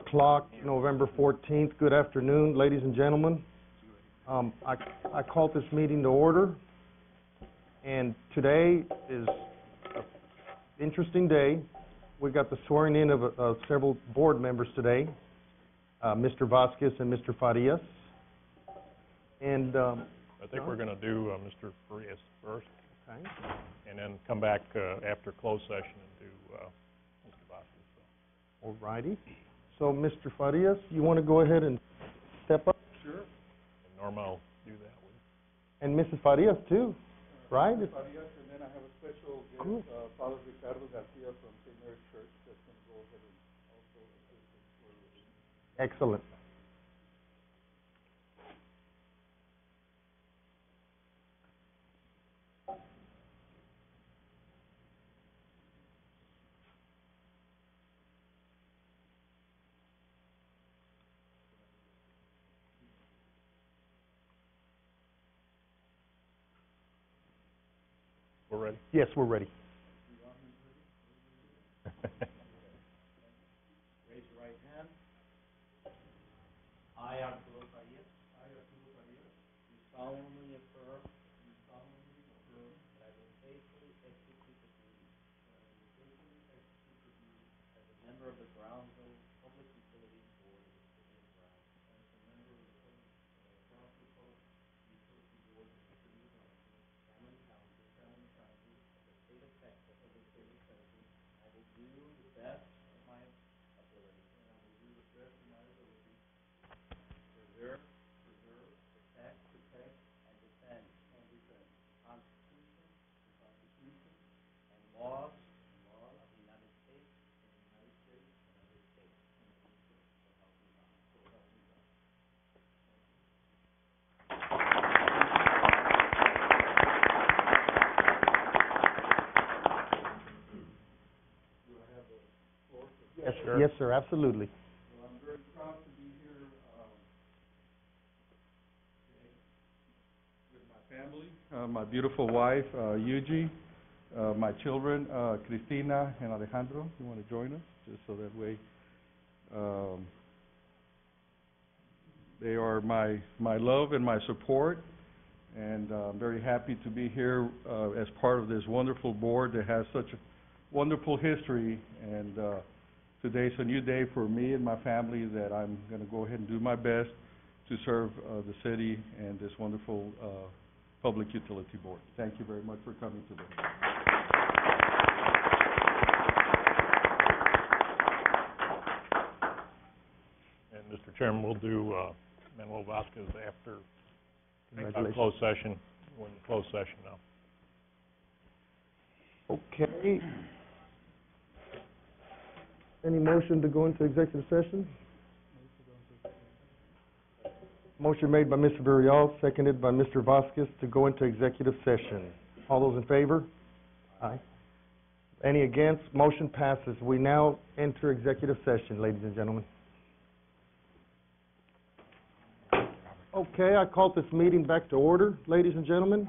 o'clock, November 14th. Good afternoon, ladies and gentlemen. I called this meeting to order, and today is an interesting day. We got the swearing in of several board members today, Mr. Vasquez and Mr. Farias. And I think we're going to do Mr. Farias first, okay, and then come back after closed session and do Mr. Vasquez. So. All righty. So, Mr. Farias, you want to go ahead and step up? Sure. And Norma will do that with you. And Mrs. Farias, too, right? Mrs. Farias, and then I have a special guest, cool. Father Ricardo Garcia from St. Mary's Church, that's going to go ahead and also assist us for Excellent. We're ready? Yes, we're ready. Raise your right hand. I, Arturo Farias. Do solemnly affirm. That I will faithfully execute the duties. As a member of the Brownsville Public Utilities Board of the City of Brownsville. As a member of the Brownsville Public Utilities Board of the City of Brownsville. Cameron County of the State of Texas. I will do the best of my ability. Preserve, protect, and defend the Constitution and laws of the United States and of this state. So help me God. Do I have the floor? Yes, sir. Yes, sir, absolutely. Well, I'm very proud to be here with my family, my beautiful wife, Yuji, my children, Cristina and Alejandro. You want to join us? Just so that way they are my love and my support. And I'm very happy to be here as part of this wonderful board that has such a wonderful history. And today's a new day for me and my family that I'm going to go ahead and do my best to serve the city and this wonderful Public Utility Board. Thank you very much for coming today. And Mr. Chairman, we'll do Manuel Vasquez after Congratulations. closed session. We're in closed session now. Okay. Any motion to go into executive session? Motion made by Mr. Villarreal, seconded by Mr. Vasquez to go into executive session. All those in favor? Aye. Any against? Motion passes. We now enter executive session, ladies and gentlemen. Okay, I call this meeting back to order, ladies and gentlemen.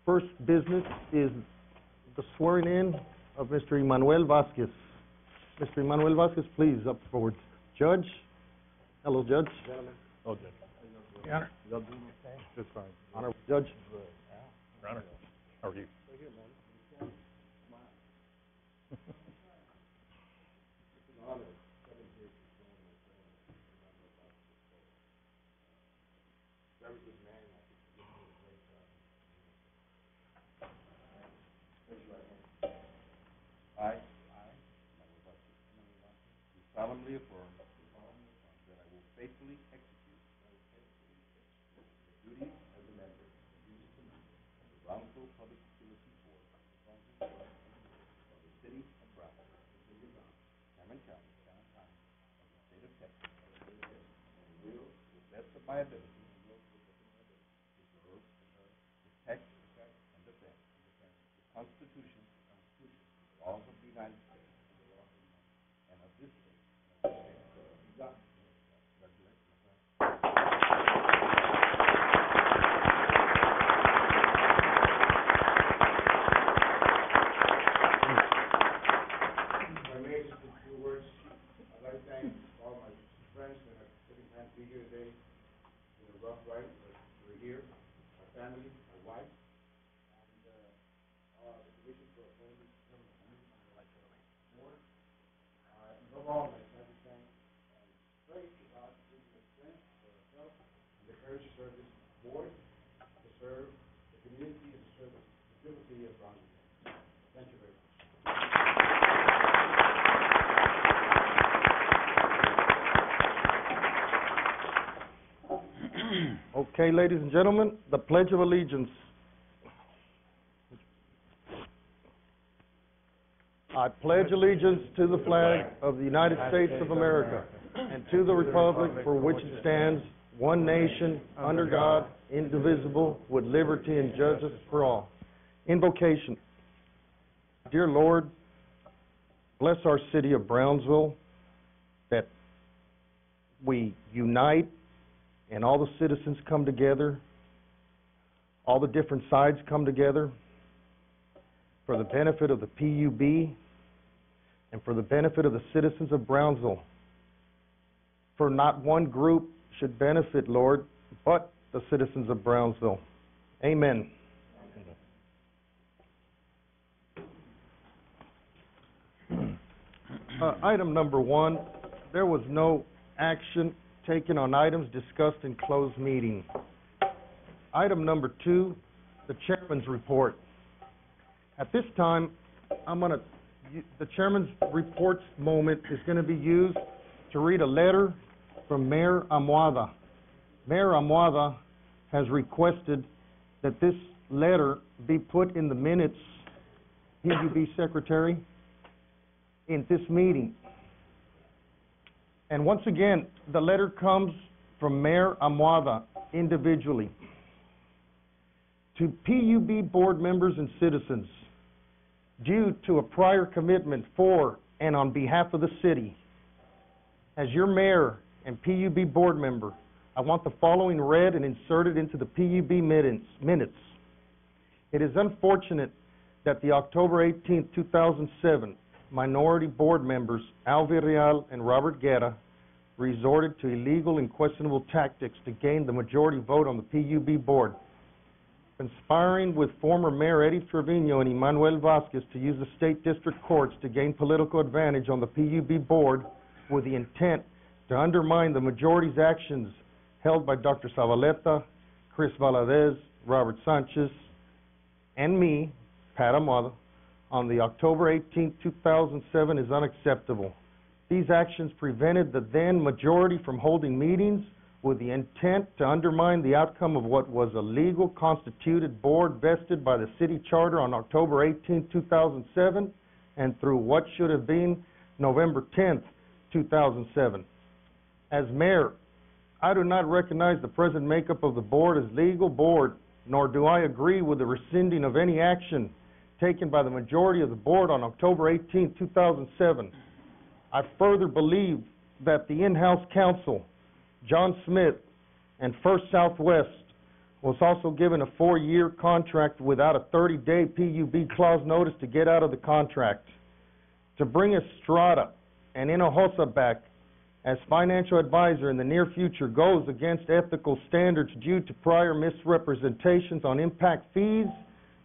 First business is the swearing in of Mr. Emmanuel Vasquez. Mr. Emmanuel Vasquez, please, up forward. Judge. Hello, Judge. Gentlemen. Oh, Judge. Your Honor. Y'all doing okay? Just fine. Honor. Judge. Your Honor. How are you? I do solemnly affirm that I will faithfully execute the duties as a member of the Brownsville Public Utilities Board of the City of Brownsville, Cameron County of the State of Texas, and will, to the best of my ability, preserve, protect, and defend the Constitution and laws of the United States and of this state. Above all, may I thank and pray to God to give you the strength for yourself and the courage to serve this board, to serve the community, and to serve the beautiful city of Brownsville. Thank you very much. Okay, ladies and gentlemen, the Pledge of Allegiance. I pledge allegiance to the flag of the United States of America and to the republic for which it stands, one nation, under God, indivisible, with liberty and justice for all. Invocation. Dear Lord, bless our city of Brownsville, that we unite and all the citizens come together, all the different sides come together for the benefit of the PUB and for the benefit of the citizens of Brownsville. For not one group should benefit, Lord, but the citizens of Brownsville. Amen. Item number 1, there was no action taken on items discussed in closed meeting. Item number 2, the chairman's report. At this time, the chairman's reports moment is going to be used to read a letter from Mayor Amuada. Mayor Amuada has requested that this letter be put in the minutes, PUB Secretary, in this meeting. And once again, the letter comes from Mayor Amuada individually. To PUB board members and citizens, due to a prior commitment for and on behalf of the city, as your mayor and PUB board member, I want the following read and inserted into the PUB minutes. It is unfortunate that the October 18, 2007 minority board members, Al Villarreal and Robert Guerra, resorted to illegal and questionable tactics to gain the majority vote on the PUB board, conspiring with former Mayor Eddie Trevino and Emmanuel Vasquez to use the state district courts to gain political advantage on the PUB board with the intent to undermine the majority's actions held by Dr. Zavaleta, Chris Valadez, Robert Sanchez, and me, Pat Amuada, on the October 18, 2007 is unacceptable. These actions prevented the then majority from holding meetings with the intent to undermine the outcome of what was a legal constituted board vested by the city charter on October 18, 2007 and through what should have been November 10, 2007. As mayor, I do not recognize the present makeup of the board as legal board, nor do I agree with the rescinding of any action taken by the majority of the board on October 18, 2007. I further believe that the in-house counsel, John Smith, and First Southwest was also given a 4-year contract without a 30-day PUB clause notice to get out of the contract. To bring Estrada and Hinojosa back as financial advisor in the near future goes against ethical standards due to prior misrepresentations on impact fees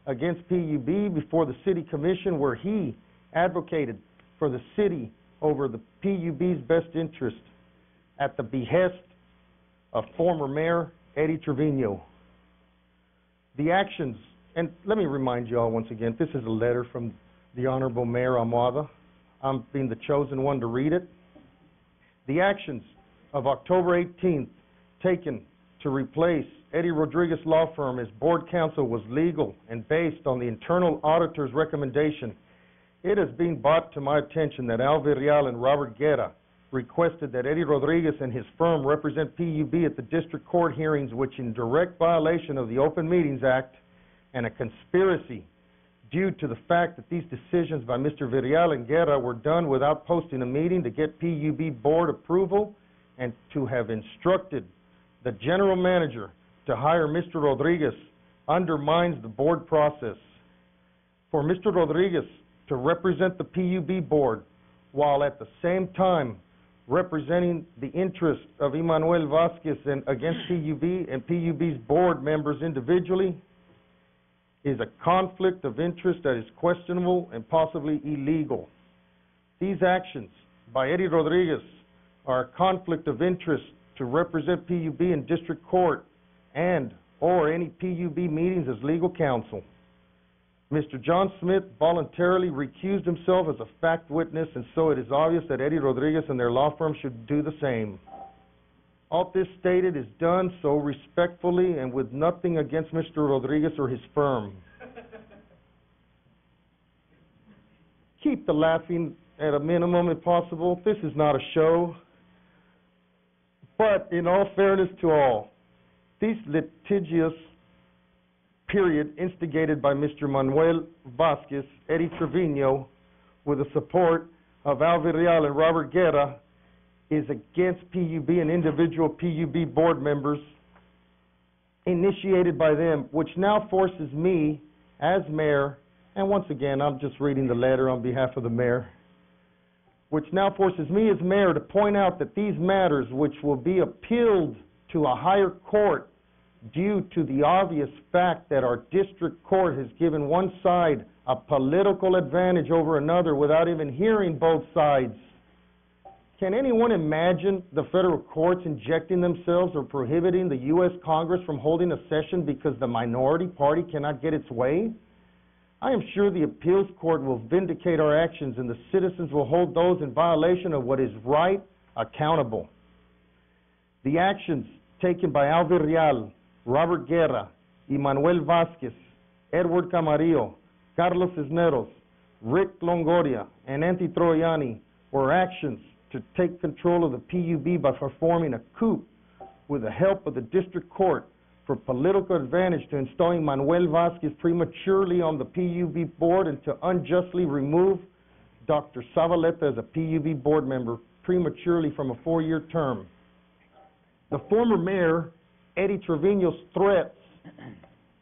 against PUB before the City Commission, where he advocated for the city over the PUB's best interest at the behest of former Mayor Eddie Trevino. The actions, and let me remind you all once again, this is a letter from the Honorable Mayor Amuada. I'm being the chosen one to read it. The actions of October 18th taken to replace Eddie Rodriguez Law Firm as board counsel was legal and based on the internal auditor's recommendation. It has been brought to my attention that Al Villarreal and Robert Guerra requested that Eddie Rodriguez and his firm represent PUB at the district court hearings, which in direct violation of the Open Meetings Act and a conspiracy due to the fact that these decisions by Mr. Villarreal and Guerra were done without posting a meeting to get PUB board approval and to have instructed the general manager to hire Mr. Rodriguez undermines the board process. For Mr. Rodriguez to represent the PUB board while at the same time representing the interests of Emmanuel Vasquez and against PUB and PUB's board members individually is a conflict of interest that is questionable and possibly illegal. These actions by Eddie Rodriguez are a conflict of interest to represent PUB in district court and or any PUB meetings as legal counsel. Mr. John Smith voluntarily recused himself as a fact witness, and so it is obvious that Eddie Rodriguez and their law firm should do the same. All this stated is done so respectfully and with nothing against Mr. Rodriguez or his firm. Keep the laughing at a minimum if possible. This is not a show. But in all fairness to all, these litigious period instigated by Mr. Manuel Vasquez, Eddie Trevino, with the support of Al Villarreal and Robert Guerra, is against PUB and individual PUB board members, initiated by them, which now forces me as mayor, and once again, I'm just reading the letter on behalf of the mayor, which now forces me as mayor to point out that these matters, which will be appealed to a higher court due to the obvious fact that our district court has given one side a political advantage over another without even hearing both sides. Can anyone imagine the federal courts injecting themselves or prohibiting the U.S. Congress from holding a session because the minority party cannot get its way? I am sure the appeals court will vindicate our actions and the citizens will hold those in violation of what is right accountable. The actions taken by Al Villarreal, Robert Guerra, Manuel Vasquez, Edward Camarillo, Carlos Cisneros, Rick Longoria, and Antti Troiani were actions to take control of the PUB by performing a coup with the help of the district court for political advantage to installing Manuel Vasquez prematurely on the PUB board and to unjustly remove Dr. Zavaleta as a PUB board member prematurely from a 4-year term. The former mayor, Eddie Trevino's threats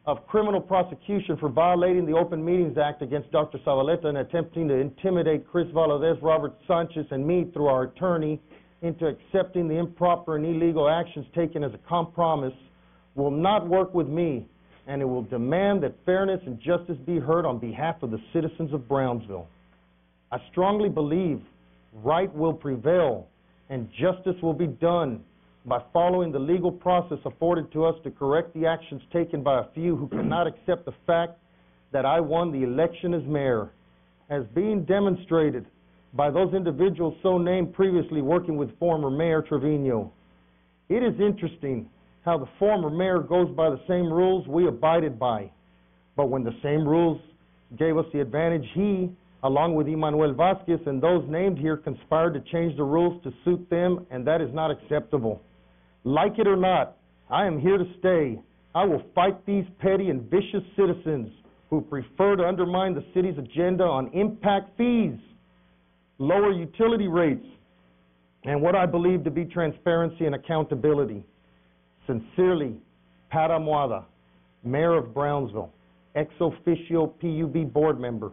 of criminal prosecution for violating the Open Meetings Act against Dr. Zavaleta and attempting to intimidate Chris Valadez, Robert Sanchez, and me through our attorney into accepting the improper and illegal actions taken as a compromise will not work with me, and it will demand that fairness and justice be heard on behalf of the citizens of Brownsville. I strongly believe right will prevail and justice will be done by following the legal process afforded to us to correct the actions taken by a few who cannot accept the fact that I won the election as mayor, as being demonstrated by those individuals so named previously working with former Mayor Trevino. It is interesting how the former mayor goes by the same rules we abided by, but when the same rules gave us the advantage, he, along with Manuel Vasquez and those named here, conspired to change the rules to suit them, and that is not acceptable. Like it or not, I am here to stay. I will fight these petty and vicious citizens who prefer to undermine the city's agenda on impact fees, lower utility rates, and what I believe to be transparency and accountability. Sincerely, Pat Amuada, Mayor of Brownsville, ex officio PUB board member.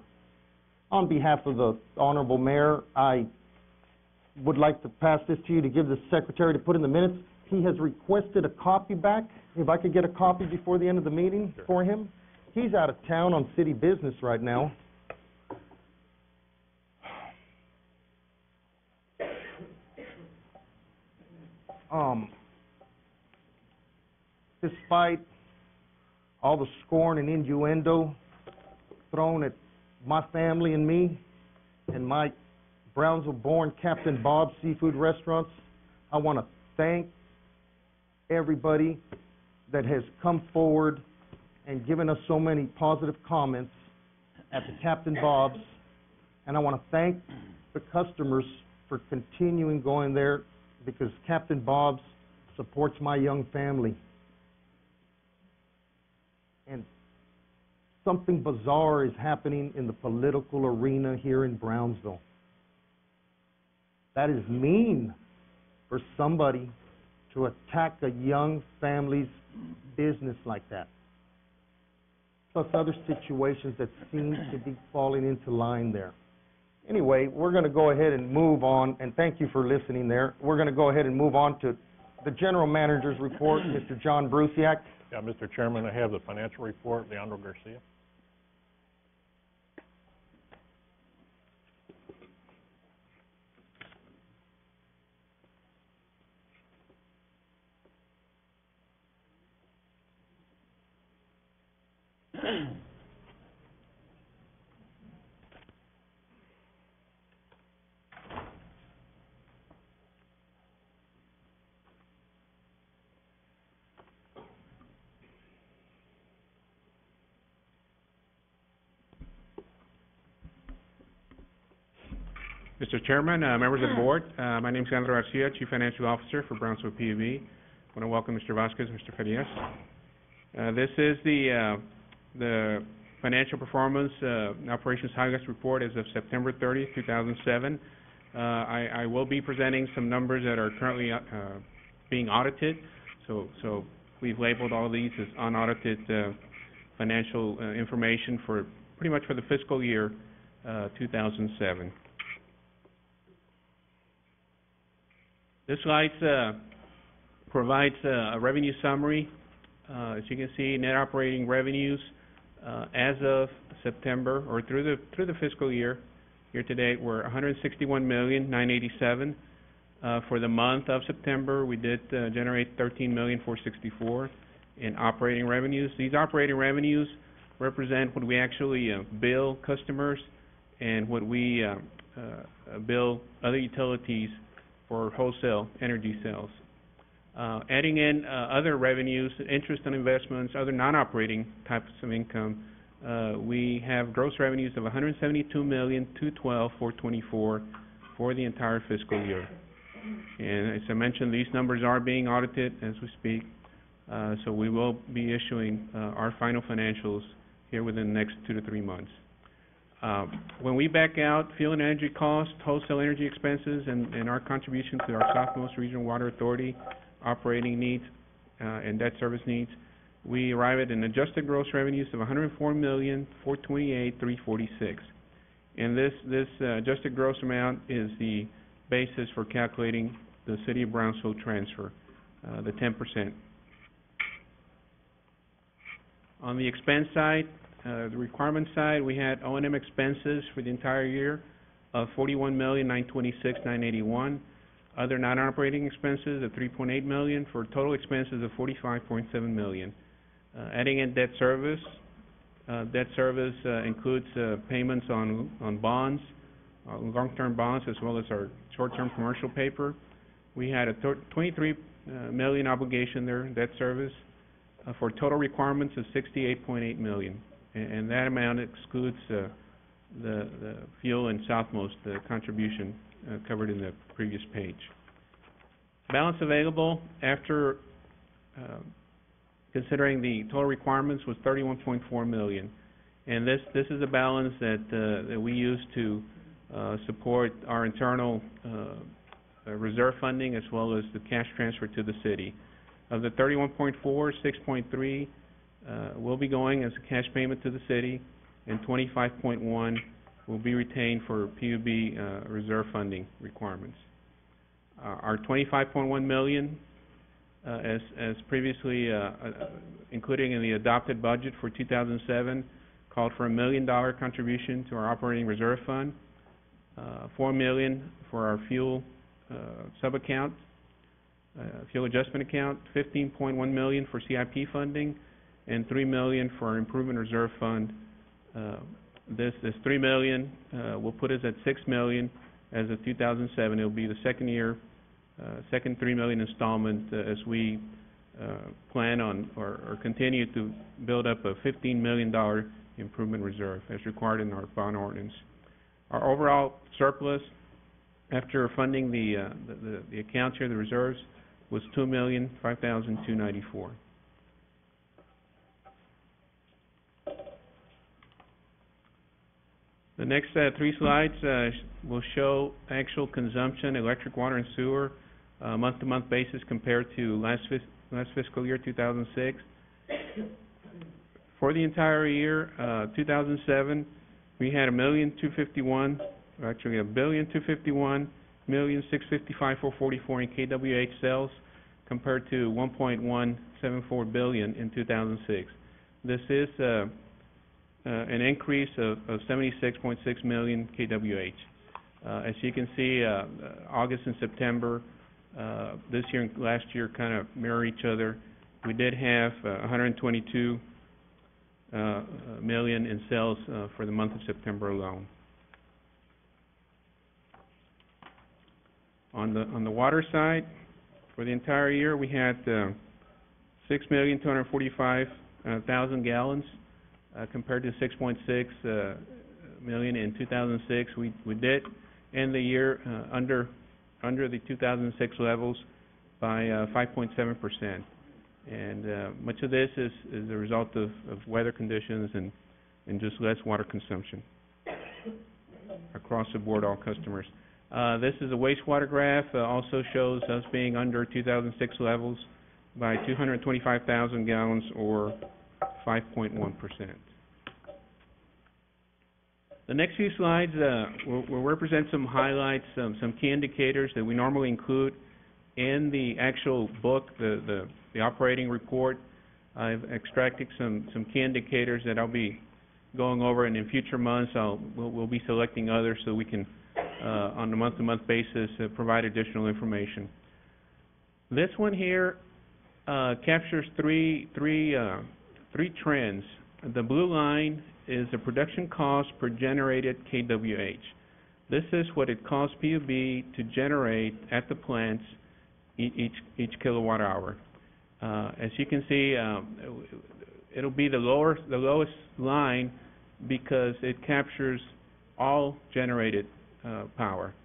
On behalf of the Honorable Mayor, I would like to pass this to you to give the Secretary to put in the minutes. He has requested a copy back. If I could get a copy before the end of the meeting for him. He's out of town on city business right now. Despite all the scorn and innuendo thrown at my family and me and my Brownsville-born Captain Bob's Seafood Restaurants, I want to thank everybody that has come forward and given us so many positive comments at the Captain Bob's, and I want to thank the customers for continuing going there because Captain Bob's supports my young family. And something bizarre is happening in the political arena here in Brownsville. That is mean for somebody to attack a young family's business like that. Plus other situations that seem to be falling into line there. Anyway, we're going to go ahead and move on, and thank you for listening there. We're going to go ahead and move on to the General Manager's report, Mr. John Brusiak. Yeah, Mr. Chairman, I have the financial report, Leandro Garcia. Mr. Chairman, members of the board, my name is Sandro Garcia, Chief Financial Officer for Brownsville PUB. I want to welcome Mr. Vasquez, Mr. Farias. This is the financial performance and operations highlights report as of September 30th, 2007. I will be presenting some numbers that are currently being audited, so we've labeled all of these as unaudited financial information for pretty much for the fiscal year 2007. This slide provides a revenue summary. As you can see, net operating revenues as of September or through the fiscal year to date were $161,987,000. For the month of September, we did generate $13,464,000 in operating revenues. These operating revenues represent what we actually bill customers and what we bill other utilities for wholesale energy sales. Adding in other revenues, interest on investments, other non-operating types of income, we have gross revenues of $172,212,424 for the entire fiscal year. And as I mentioned, these numbers are being audited as we speak, so we will be issuing our final financials here within the next 2 to 3 months. When we back out fuel and energy costs, wholesale energy expenses, and our contribution to our Southmost Regional Water Authority operating needs and debt service needs, we arrive at an adjusted gross revenues of $104,428,346. And this adjusted gross amount is the basis for calculating the City of Brownsville transfer, the 10%. On the expense side, the requirement side, we had O&M expenses for the entire year of $41,926,981. Other non-operating expenses of $3.8 million for total expenses of $45.7 million. Adding in debt service includes payments on bonds, long-term bonds, as well as our short-term commercial paper. We had a $23 million obligation there, debt service, for total requirements of $68.8 million. And that amount excludes the fuel and Southmost contribution covered in the previous page. Balance available after considering the total requirements was $31.4 million. And this is a balance that we use to support our internal reserve funding as well as the cash transfer to the city. Of the 31.4, 6.3 will be going as a cash payment to the city, and 25.1 will be retained for PUB reserve funding requirements. Our 25.1 million, as previously including in the adopted budget for 2007, called for $1 million contribution to our operating reserve fund, $4 million for our fuel sub-account, fuel adjustment account, $15.1 million for CIP funding, and $3 million for our improvement reserve fund. This $3 million will put us at $6 million as of 2007. It will be the second $3 million installment as we plan on or continue to build up a $15 million improvement reserve as required in our bond ordinance. Our overall surplus after funding the accounts here, the reserves, was $2,005,294. The next 3 slides will show actual consumption, electric, water, and sewer, month-to-month basis compared to last fiscal year, 2006. For the entire year, 2007, we had $1,251,655,444 in KWH sales compared to $1.174 billion in 2006. This is an increase of 76.6 million KWH. As you can see, August and September this year and last year kind of mirror each other. We did have 122 million in sales for the month of September alone. On the water side, for the entire year, we had 6,245,000 gallons compared to 6.6 million in 2006. We did end the year under the 2006 levels by 5.7%. And much of this is a result of weather conditions and just less water consumption across the board, all customers. This is a wastewater graph, also shows us being under 2006 levels by 225,000 gallons or 5.1%. The next few slides will represent some highlights, some key indicators that we normally include in the actual book, the operating report. I've extracted some key indicators that I'll be going over, and in future months we'll be selecting others so we can on a month-to-month basis provide additional information. This one here captures three trends. The blue line is the production cost per generated kWh. This is what it costs PUB to generate at the plants each kilowatt hour. As you can see, it'll be the lowest line because it captures all generated power.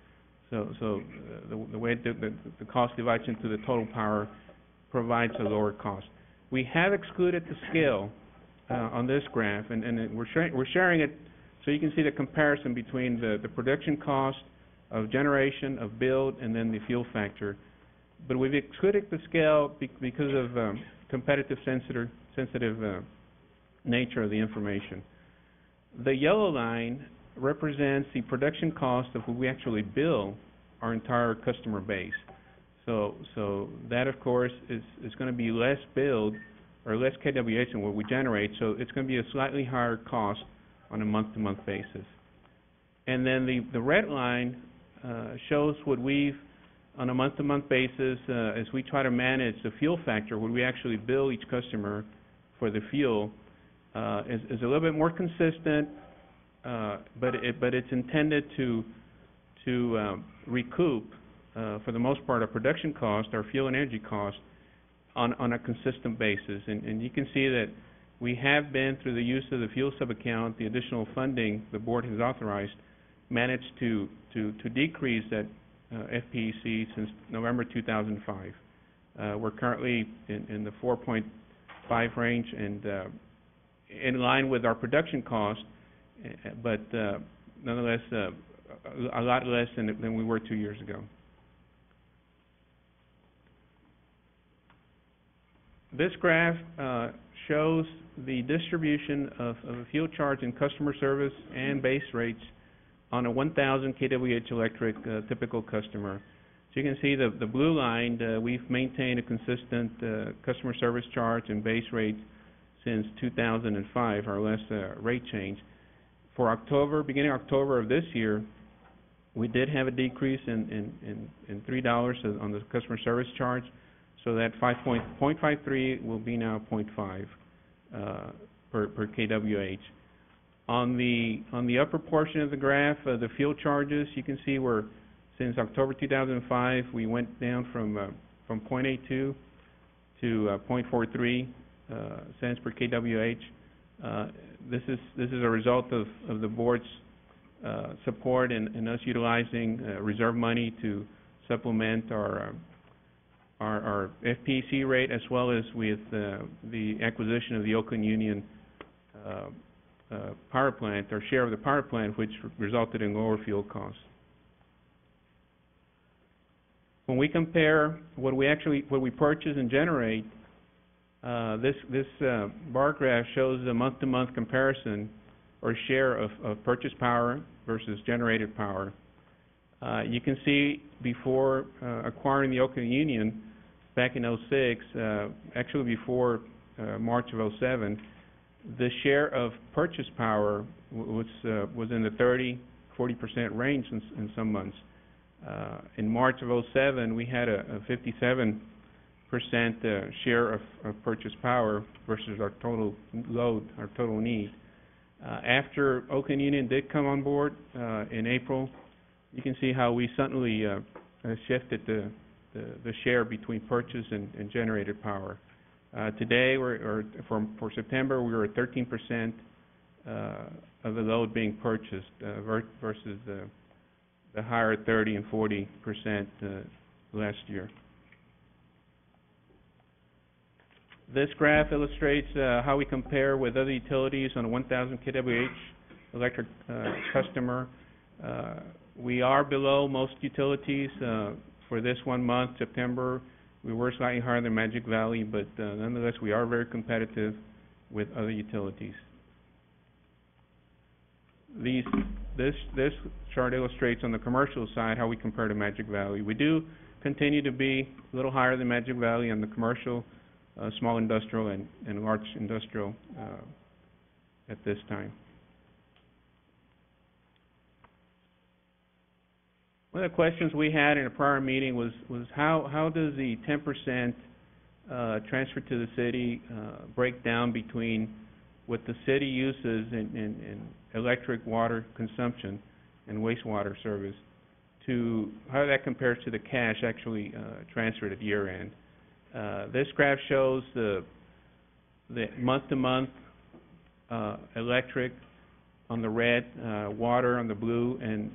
So the way the cost divides into the total power provides a lower cost. We have excluded the scale on this graph, and we're sharing it so you can see the comparison between the production cost of generation, of build, and then the fuel factor. But we've excluded the scale because of competitive sensitive nature of the information. The yellow line represents the production cost of what we actually bill our entire customer base. So that, of course, is going to be less billed or less kWh than what we generate, so it's going to be a slightly higher cost on a month-to-month basis. And then the red line shows what we've, on a month-to-month basis, as we try to manage the fuel factor, what we actually bill each customer for the fuel, is a little bit more consistent, but it's intended to recoup, for the most part, our production cost, our fuel and energy cost, on a consistent basis. And you can see that we have been, through the use of the fuel sub-account, the additional funding the board has authorized, managed to decrease that FPEC since November 2005. We're currently in the 4.5 range and in line with our production cost, but nonetheless a lot less than we were 2 years ago. This graph shows the distribution of a fuel charge in customer service and base rates on a 1,000 kWh electric typical customer. So you can see the blue line, we've maintained a consistent customer service charge and base rate since 2005, our last rate change. For October, beginning October of this year, we did have a decrease in $3 on the customer service charge, so that 0.53 will be now 0.5 per kWh. On the upper portion of the graph, the fuel charges, you can see where since October 2005 we went down from 0.82 to 0.43 cents per kWh. This is a result of the board's support and us utilizing reserve money to supplement our FPEC rate, as well as with the acquisition of the Oakland Union power plant, our share of the power plant, which resulted in lower fuel costs. When we compare what we purchase and generate, this bar graph shows a month-to-month comparison or share of purchased power versus generated power. You can see before acquiring the Oakland Union back in 06, actually before March of 07, the share of purchased power was in the 30-40% range in some months. In March of 07, we had a 57% share of purchased power versus our total load, our total need. After Oakland Union did come on board in April, you can see how we suddenly shifted the share between purchase and generated power. Today, for September, we were at 13% of the load being purchased versus the higher 30 and 40% last year. This graph illustrates how we compare with other utilities on a 1,000 kWh electric customer. We are below most utilities. For this 1 month, September, we were slightly higher than Magic Valley, but nonetheless, we are very competitive with other utilities. This chart illustrates on the commercial side how we compare to Magic Valley. We do continue to be a little higher than Magic Valley on the commercial, small industrial, and large industrial at this time. One of the questions we had in a prior meeting was how does the 10% transfer to the city break down between what the city uses in electric, water consumption and wastewater service to how that compares to the cash actually transferred at year end. This graph shows the month-to-month electric on the red, water on the blue, and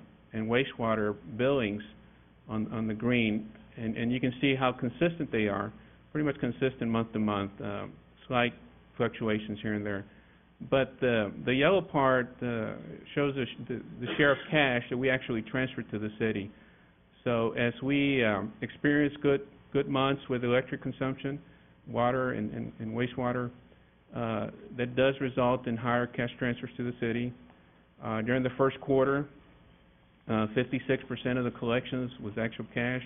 wastewater billings on the green, and you can see how consistent they are, pretty much consistent month to month, slight fluctuations here and there. But the yellow part shows the share of cash that we actually transferred to the city. So as we experience good months with electric consumption, water and wastewater, that does result in higher cash transfers to the city. During the first quarter, 56% of the collections was actual cash.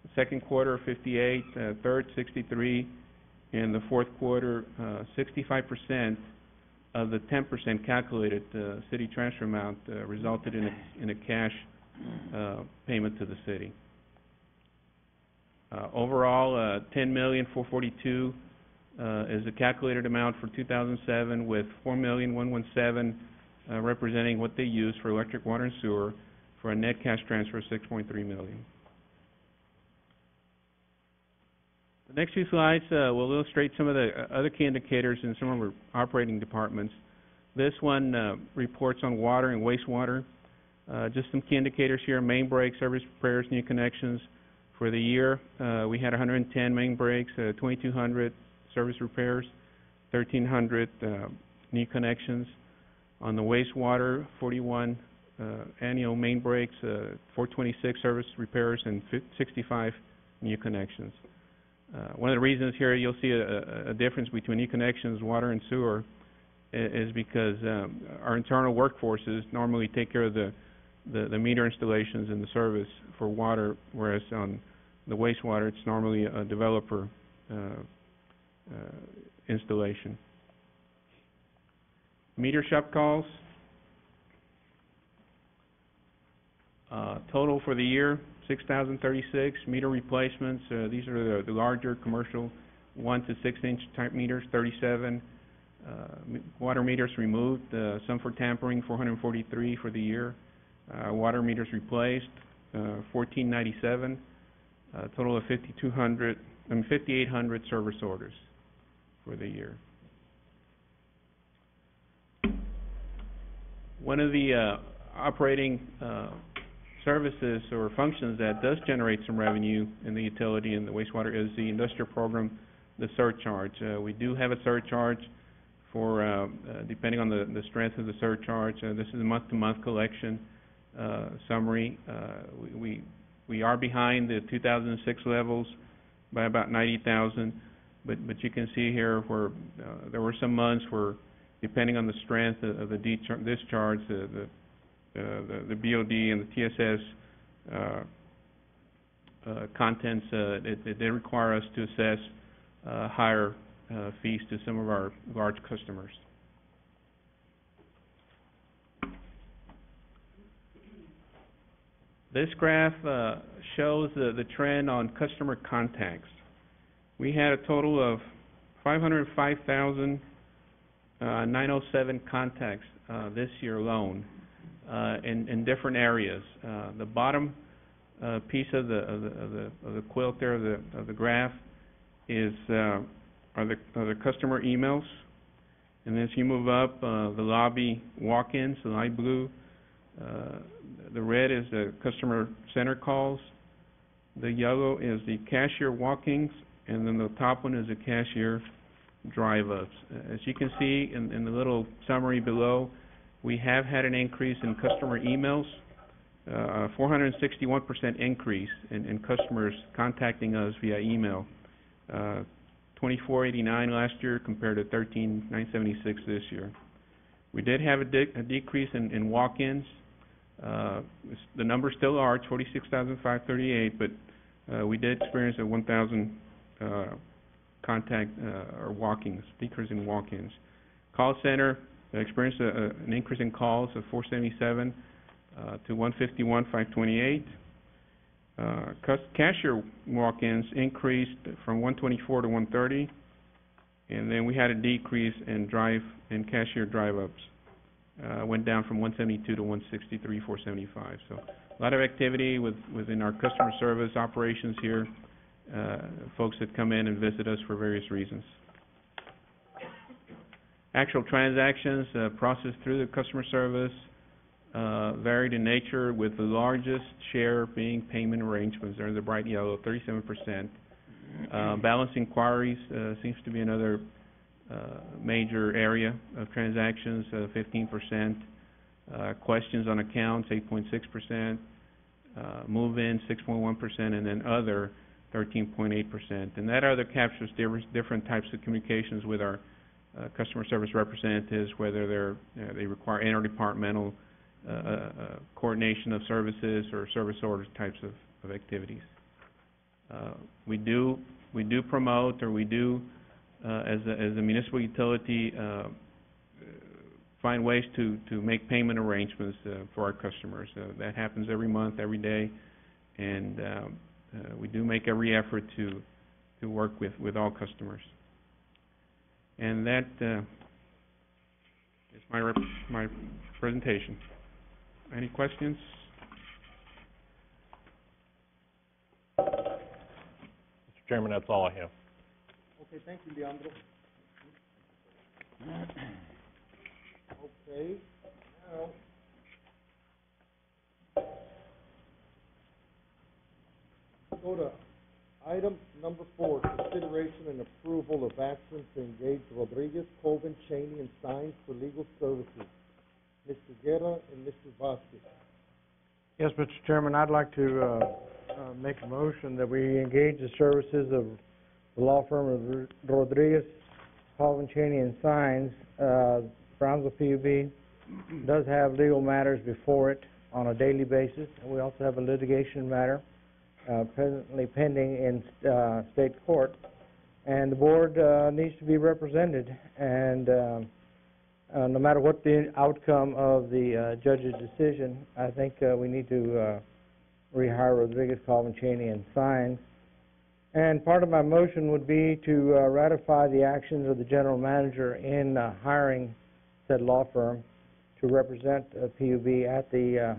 The second quarter, 58%, third, 63%, and the fourth quarter, 65% of the 10% calculated city transfer amount resulted in a cash payment to the city. Overall, $10,442,000 is the calculated amount for 2007, with $4,117,000 representing what they use for electric, water, and sewer, for a net cash transfer of $6.3 million. The next few slides will illustrate some of the other key indicators in some of our operating departments. This one reports on water and wastewater. Just some key indicators here: main breaks, service repairs, new connections. For the year, we had 110 main breaks, 2,200 service repairs, 1,300 new connections. On the wastewater, 41 annual main breaks, 426 service repairs, and 65 new connections. One of the reasons here you'll see a difference between new connections, water, and sewer is because our internal workforces normally take care of the meter installations and the service for water, whereas on the wastewater it's normally a developer installation. Meter shop calls. Total for the year, 6,036. Meter replacements, these are the larger commercial 1 to 6 inch type meters, 37. Water meters removed, some for tampering, 443 for the year. Water meters replaced, 1,497. Total of 5,800 service orders for the year. One of the operating services or functions that does generate some revenue in the utility and the wastewater is the industrial program, the surcharge. We do have a surcharge for, depending on the strength of the surcharge. This is a month-to-month collection summary. We are behind the 2006 levels by about 90,000, but you can see here where there were some months where, depending on the strength of the discharge, the BOD and the TSS contents, they require us to assess higher fees to some of our large customers. This graph shows the trend on customer contacts. we had a total of 505,907 contacts this year alone in different areas. The bottom piece of the quilt there, of the graph, are the customer emails, and as you move up, the lobby walk-ins, the light blue, the red is the customer center calls, the yellow is the cashier walk-ins, and then the top one is the cashier drive-ups. As you can see in the little summary below, we have had an increase in customer emails, 461% increase in customers contacting us via email. 2489 last year compared to 13976 this year. We did have a decrease in walk-ins. The numbers still are 46,538, but we did experience a 1,000 contact or walk-ins, decrease in walk-ins. Call center experienced an increase in calls of 477 to 151,528. Cashier walk-ins increased from 124 to 130, and then we had a decrease in cashier drive-ups. Went down from 172 to 163, 475. So a lot of activity within our customer service operations here. Folks that come in and visit us for various reasons. Actual transactions processed through the customer service varied in nature, with the largest share being payment arrangements. They're in the bright yellow, 37%. Balance inquiries seems to be another major area of transactions, 15%. Questions on accounts, 8.6%. Move-in, 6.1%, and then other, 13.8%. And that other captures different types of communications with our customer service representatives, whether they require interdepartmental coordination of services or service order types of activities. We do promote, or we do as a municipal utility find ways to make payment arrangements for our customers. That happens every month, every day, and we do make every effort to work with all customers. And that is my presentation. Any questions? Mr. Chairman, that's all I have. Okay, thank you, Leandro. Okay, now, go to item number 4, consideration and approval of action to engage Rodriguez, Colvin, Cheney, and Sines for legal services. Mr. Guerra and Mr. Vasquez. Yes, Mr. Chairman, I'd like to make a motion that we engage the services of the law firm of Rodriguez, Colvin, Cheney, and Sines. Brownsville PUB does have legal matters before it on a daily basis, and we also have a litigation matter presently pending in state court, and the board needs to be represented, and no matter what the outcome of the judge's decision, I think we need to rehire Rodriguez, Colvin, Cheney, and Sines. And part of my motion would be to ratify the actions of the general manager in hiring said law firm to represent PUB at the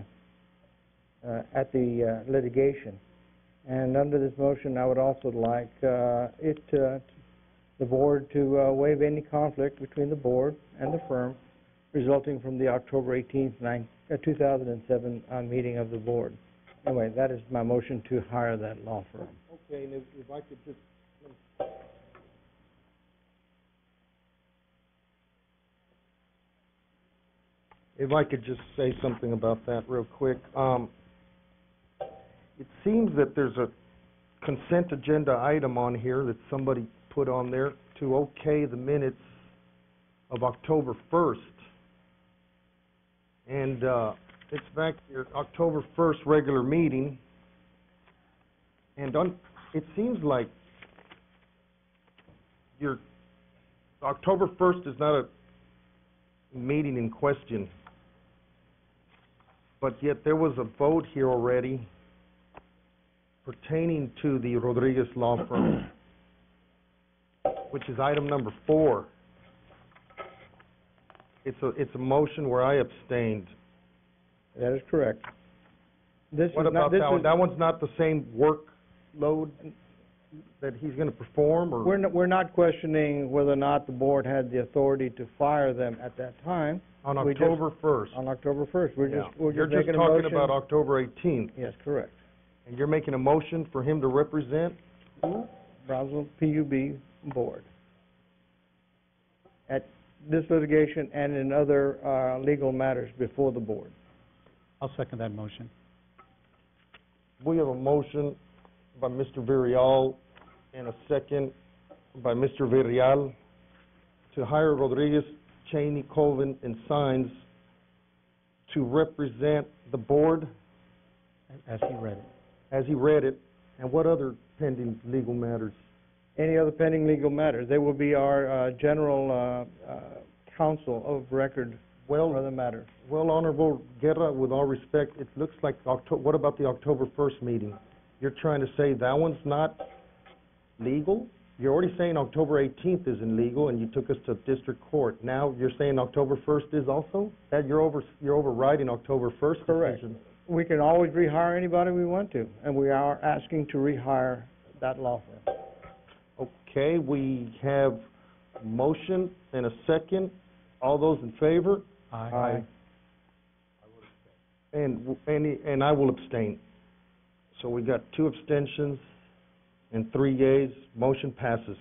litigation. And under this motion, I would also like the board to waive any conflict between the board and the firm resulting from the October 18th, 2007 meeting of the board. Anyway, that is my motion to hire that law firm. Okay, and if I could just... If I could just say something about that real quick. It seems that there's a consent agenda item on here that somebody put on there to okay the minutes of October 1st. And it's back here, October 1st regular meeting. And it seems like your October 1st is not a meeting in question. But yet there was a vote here already pertaining to the Rodriguez law firm. which is item number 4. It's a motion where I abstained. That is correct. This What is not, about this that one? is, That one's not the same workload that he's gonna perform, or? we're not questioning whether or not the board had the authority to fire them at that time. On We just- October 1st. On October 1st. We're Yeah. just making a motion. You're just talking about October 18th, Yes, correct. and you're making a motion for him to represent who? Brownsville PUB Board at this litigation and in other, legal matters before the board. I'll second that motion. We have a motion by Mr. Villarreal and a second by Mr. Villarreal to hire Rodriguez, Cheney, Colvin, and Sines to represent the board As he read it. as he read it, and what other pending legal matters? Any other pending legal matters? They will be our, general, counsel of record for the matter. Well, Honorable Guerra, with all respect, it looks like what about the October 1st meeting? You're trying to say that one's not legal? You're already saying October 18th isn't legal, and you took us to district court. Now you're saying October 1st is also? That you're overriding October 1st Correct. decision? We can always rehire anybody we want to, and we are asking to rehire that law firm. Okay, we have a motion and a second. All those in favor? Aye. And I will abstain. So we got 2 abstentions and 3 yeas. Motion passes.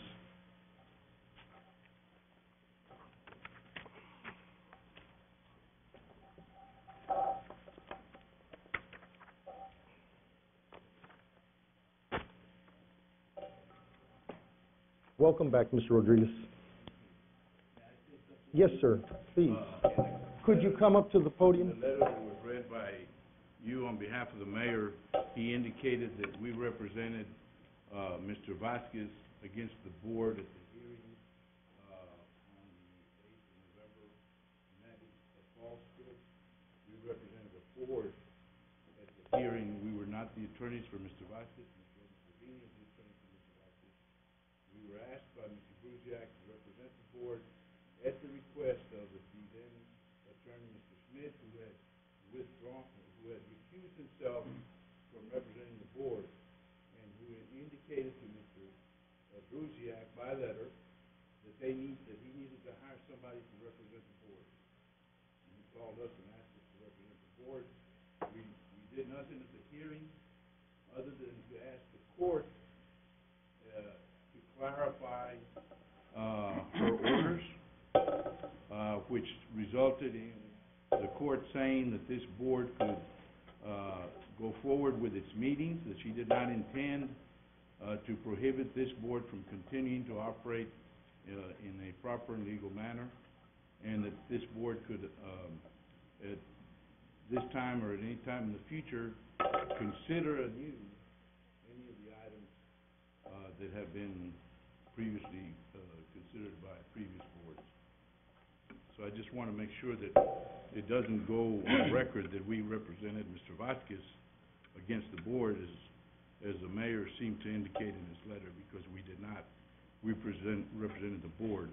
Welcome back, Mr. Rodriguez. Yes, sir, please. Could you come up to the podium? The letter that was read by you on behalf of the mayor, he indicated that we represented, Mr. Vasquez against the board at the hearing, on the 8th of November, and that is a falsehood. We represented the board at the hearing. We were not the attorneys for Mr. Vasquez. Mr. Trevino is the attorney for Mr. Vasquez. We were asked by Mr. Brusiak to represent the board at the request of the then attorney, Mr. Smith, who had recused himself from representing the board, and who had indicated to Mr. Brusiak by letter that he needed to hire somebody to represent the board. And he called us and asked us to represent the board. We did nothing at the hearing other than to ask the court to clarify her orders, which resulted in the court saying that this board could go forward with its meetings, that she did not intend to prohibit this board from continuing to operate in a proper and legal manner, and that this board could, at this time or at any time in the future, consider anew any of the items that have been previously considered by previous boards. So I just want to make sure that it doesn't go on record that we represented Mr. Vasquez against the board, as the mayor seemed to indicate in his letter, because we did not. We represented the board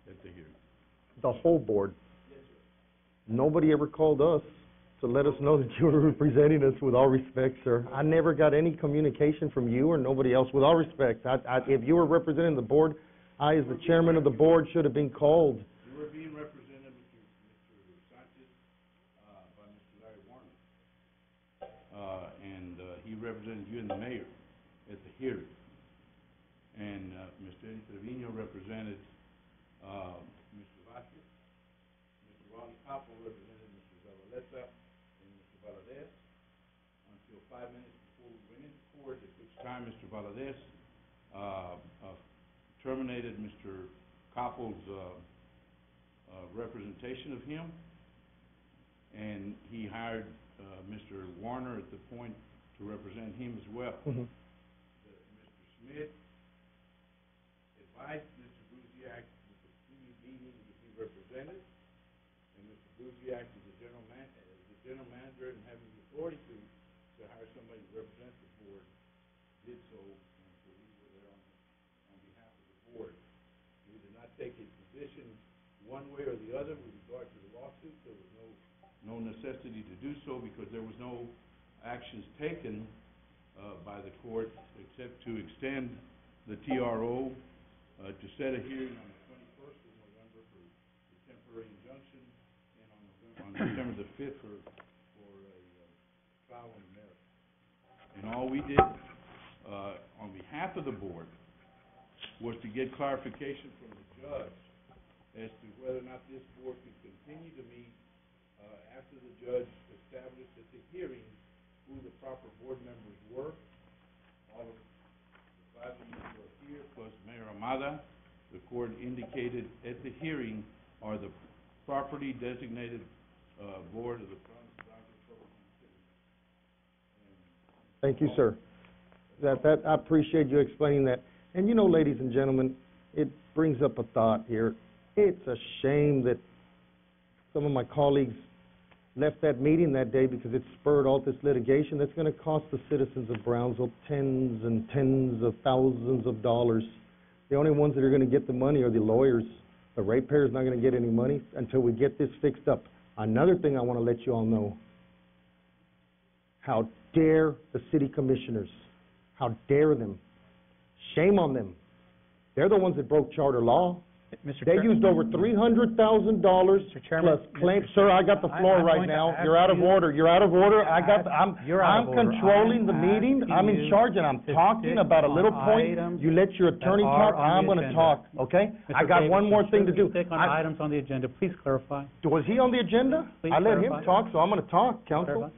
at the hearing. The whole board? Yes, sir. Nobody ever called us to let us know that you were representing us, with all respect, sir. I never got any communication from you or nobody else, with all respect. If you were representing the board, I, as the chairman of the board, should have been called. You were being represented, Mr. Sanchez, by Mr. Larry Warner. And he represented you and the mayor at the hearing. And Mr. Trevino represented Mr. Vasquez. Mr. Ronnie Coppola represented Mr. Zavaleta and Mr. Valadez until 5 minutes before we went into court, at which time Mr. Valadez terminated Mr. Coppola's representation of him, and he hired Mr. Warner at the point to represent him as well. Mm-hmm. Mr. Smith advised Mr. Brusiak that the PUB needed to be represented, and Mr. Brusiak, as the general manager and having the authority to hire somebody to represent the board, did so, and so we were there on behalf of the board. take a position one way or the other with regard to the lawsuit. There was no necessity to do so because there was no actions taken by the court except to extend the TRO to set a hearing on the 21st of November for the temporary injunction and on December the 5th for a trial on the merits. And all we did on behalf of the board was to get clarification from the judge as to whether or not this board could continue to meet after the judge established at the hearing who the proper board members were. All of the 5 of you who are here, plus Mayor Amada, the court indicated at the hearing are the properly designated board of the Brownsville Public Utility. Thank you, sir. I appreciate you explaining that. And you know, ladies and gentlemen, it brings up a thought here. It's a shame that some of my colleagues left that meeting that day because it spurred all this litigation that's going to cost the citizens of Brownsville tens and tens of thousands of dollars. The only ones that are going to get the money are the lawyers. The ratepayer's not going to get any money until we get this fixed up. Another thing I want to let you all know, how dare the city commissioners, how dare them. Shame on them. They're the ones that broke charter law. They used over $300,000 plus claims. Sir, I got the floor right now. You're out of order. You're out of order. I'm controlling the meeting. I'm in charge, and I'm talking about a little point. You let your attorney talk. I'm going to talk. Okay? I got one more thing to do. Stick on items on the agenda. Please clarify. Was he on the agenda? I let him talk, so I'm going to talk, counsel.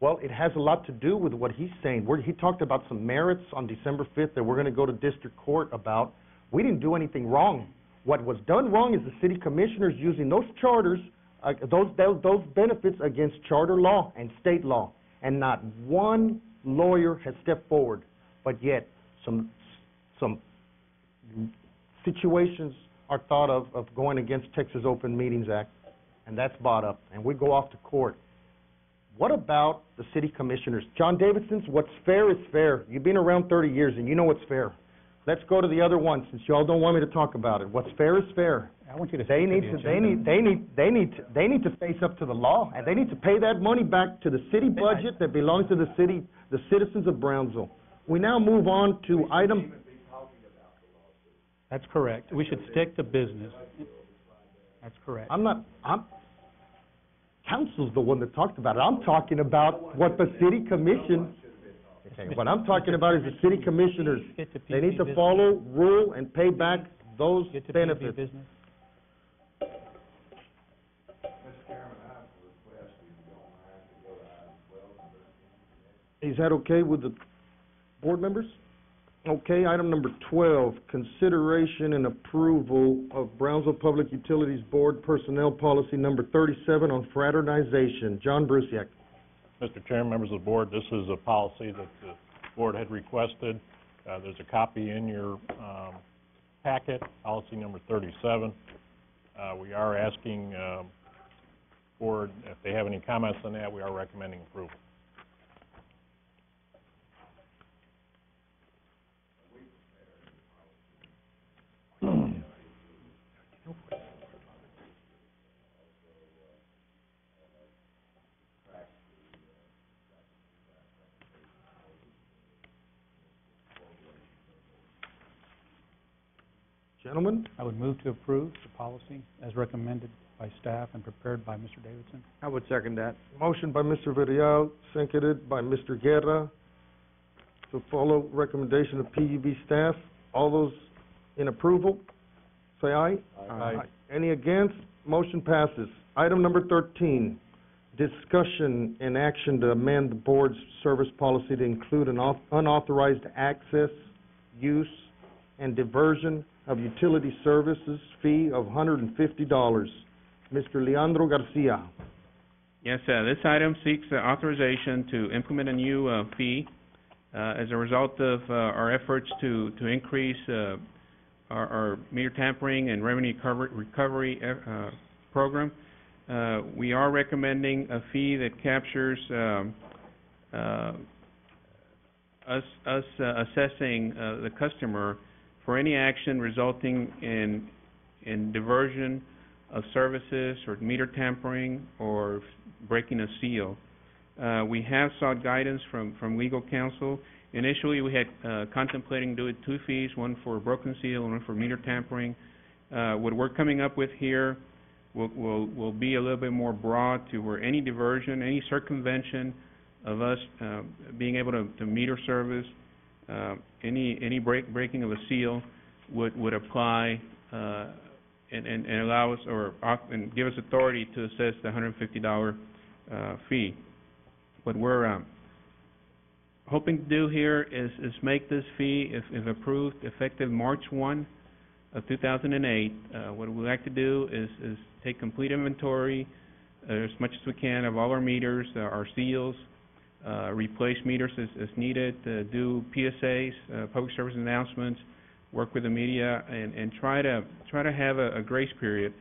Well, it has a lot to do with what he's saying. He talked about some merits on December 5th that we're going to go to district court about. We didn't do anything wrong. What was done wrong is the city commissioners using those charters, those benefits against charter law and state law. And not one lawyer has stepped forward. But yet, some situations are thought of going against Texas Open Meetings Act, and that's brought up, and we go off to court. What about the city commissioners? John Davidson's what's fair is fair. You've been around 30 years and you know what's fair. Let's go to the other one since y'all don't want me to talk about it. What's fair is fair. I want you to They need to face up to the law, and they need to pay that money back to the city budget that belongs to the city, the citizens of Brownsville. We now move on to item. That's correct. We should stick to business. That's correct. Council's the one that talked about it. I'm talking about what the city commission. Okay, what I'm talking about is the city commissioners. They need to follow rule and pay back those benefits. Is that okay with the board members? Okay, item number 12, consideration and approval of Brownsville Public Utilities Board Personnel Policy number 37 on fraternization. John Brusiak. Mr. Chairman, members of the board, this is a policy that the board had requested. There's a copy in your packet, policy number 37. We are asking board if they have any comments on that. We are recommending approval. Gentlemen? I would move to approve the policy as recommended by staff and prepared by Mr. Davidson. I would second that. Motion by Mr. Villarreal, seconded by Mr. Guerra to follow recommendation of PUB staff. All those in approval, say aye. Aye. Any against? Motion passes. Item number 13, discussion and action to amend the board's service policy to include an unauthorized access, use, and diversion of utility services fee of $150. Mr. Leandro Garcia. Yes, this item seeks authorization to implement a new fee as a result of our efforts to increase our meter tampering and revenue recovery program. We are recommending a fee that captures assessing the customer for any action resulting in diversion of services or meter tampering or breaking a seal. We have sought guidance from legal counsel. Initially, we had contemplating doing 2 fees, one for broken seal and one for meter tampering. What we're coming up with here will be a little bit more broad to where any diversion, any circumvention of us being able to meter service, any breaking of a seal would apply and allow us and give us authority to assess the $150 fee. What we're hoping to do here is make this fee, if approved, effective March 1 of 2008. What we'd like to do is take complete inventory as much as we can of all our meters, our seals, replace meters as needed, do PSAs, public service announcements, work with the media, and try to have a grace period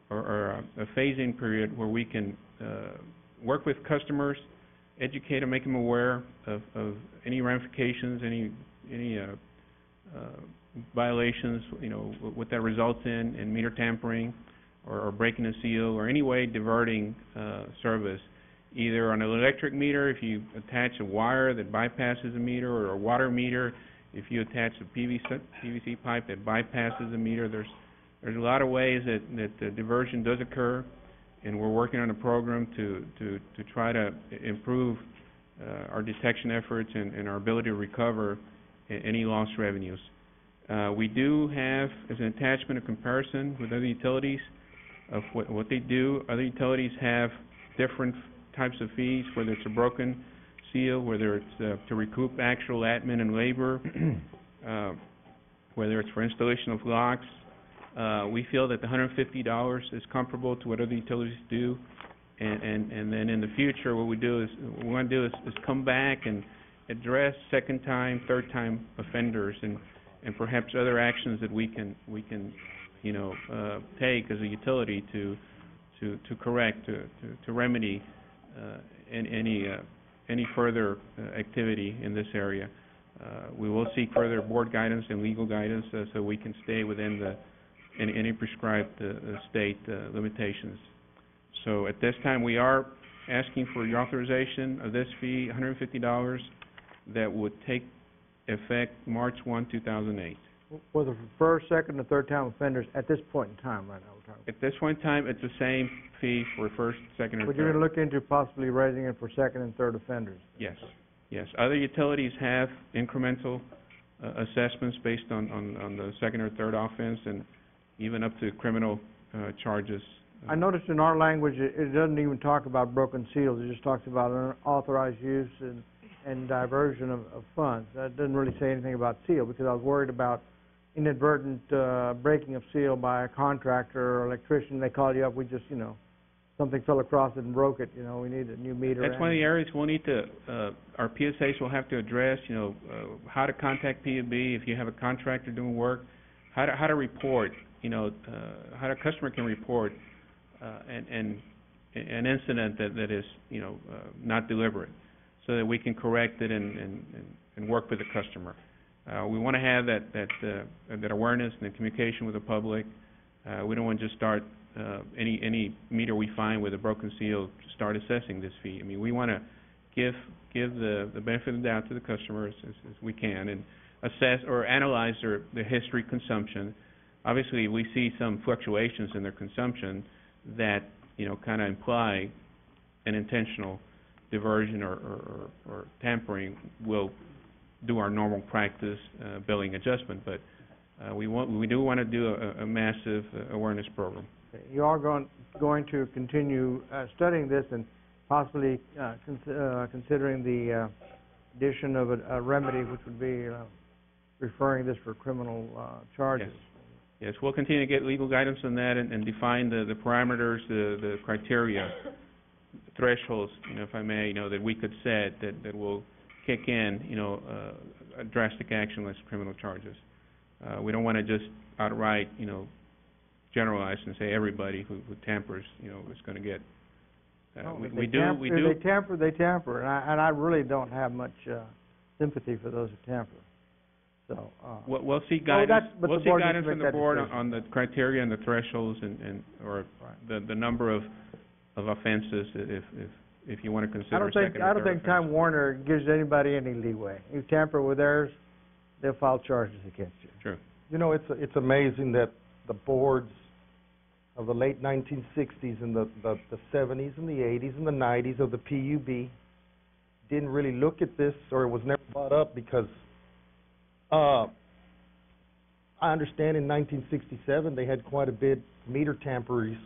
or a phase-in period where we can work with customers, educate and make them aware of any ramifications, any violations, what that results in meter tampering or breaking a seal or any way diverting service. Either on an electric meter, if you attach a wire that bypasses a meter, or a water meter, if you attach a PVC pipe that bypasses a meter. There's a lot of ways that the diversion does occur, and we're working on a program to try to improve our detection efforts and our ability to recover any lost revenues. We do have, as an attachment, a comparison with other utilities of what they do. Other utilities have different types of fees, whether it's a broken seal, whether it's to recoup actual admin and labor, whether it's for installation of locks. We feel that the $150 is comparable to what other utilities do, and then in the future, what we want to do is come back and address second-time, third-time offenders, and perhaps other actions that we can take as a utility to correct, to remedy any further activity in this area. We will seek further board guidance and legal guidance so we can stay within any prescribed state limitations. So at this time, we are asking for your authorization of this fee, $150, that would take effect March 1, 2008. For the first, second, and third-time offenders at this point in time, right now we're talking. At this point in time, it's the same fee for first, second, or But third. you're going to look into possibly raising it for second and third offenders? Yes. Other utilities have incremental assessments based on the second or third offense, and even up to criminal charges. I noticed in our language, it doesn't even talk about broken seals. It just talks about unauthorized use and diversion of funds. That doesn't really say anything about seal, because I was worried about inadvertent breaking of seal by a contractor or electrician. They call you up, we just, something fell across it and broke it, we need a new meter. That's one of the areas we'll need to, our PSAs will have to address, how to contact PUB if you have a contractor doing work, how to report, how a customer can report an incident that is, not deliberate, so that we can correct it and work with the customer. We want to have that awareness and the communication with the public. We don't want to just start any meter we find with a broken seal to start assessing this fee. I mean, we want to give the benefit of the doubt to the customers as we can, and assess or analyze their history consumption. Obviously, we see some fluctuations in their consumption that kind of imply an intentional diversion or tampering. We'll do our normal practice billing adjustment, but we do want to do a massive awareness program. You are going to continue studying this and possibly considering the addition of a remedy, which would be referring this for criminal charges. Yes, we'll continue to get legal guidance on that and define the parameters, the criteria, thresholds, if I may, that we could set that will kick in, a drastic action like criminal charges. We don't want to just outright, generalize and say everybody who tampers, is going to get. They tamper, and I really don't have much sympathy for those who tamper. So, We'll see guidance, but the we'll see board needs to guidance from make the that board decision. on the criteria and the thresholds or the number of offenses if you want to consider a second or I don't third think offense. Time Warner gives anybody any leeway. You tamper with theirs, they'll file charges against you. True. You know, it's amazing that the boards of the late 1960s and the 70s and the 80s and the 90s of the PUB didn't really look at this, or it was never brought up, because I understand in 1967 they had quite a bit meter tampered.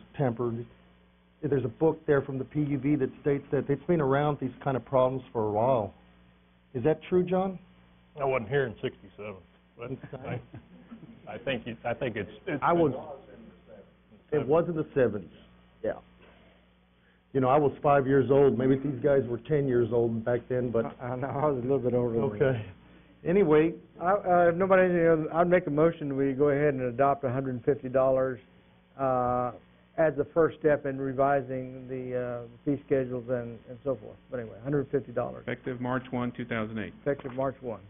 There's a book there from the PUB that states that it's been around, these kind of problems, for a while. Is that true, John? I wasn't here in '67, but I think it's. It was in the 70s, yeah. You know, I was 5 years old. Maybe these guys were 10 years old back then, but... I know, I was a little bit older than that. Okay. Anyway, If nobody has any other, I'd make a motion, we go ahead and adopt $150 as the first step in revising the fee schedules and so forth. But anyway, $150, Effective March 1, 2008. effective March 1.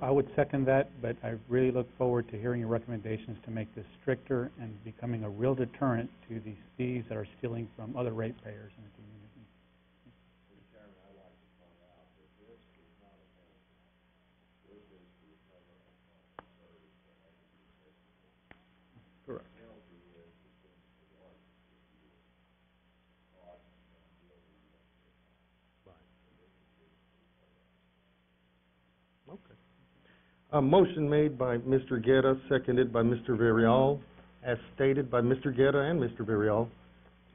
I would second that, but I really look forward to hearing your recommendations to make this stricter and becoming a real deterrent to these thieves that are stealing from other ratepayers in the community. Correct. okay. A motion made by Mr. Guerra, seconded by Mr. Villarreal, as stated by Mr. Guerra and Mr. Villarreal.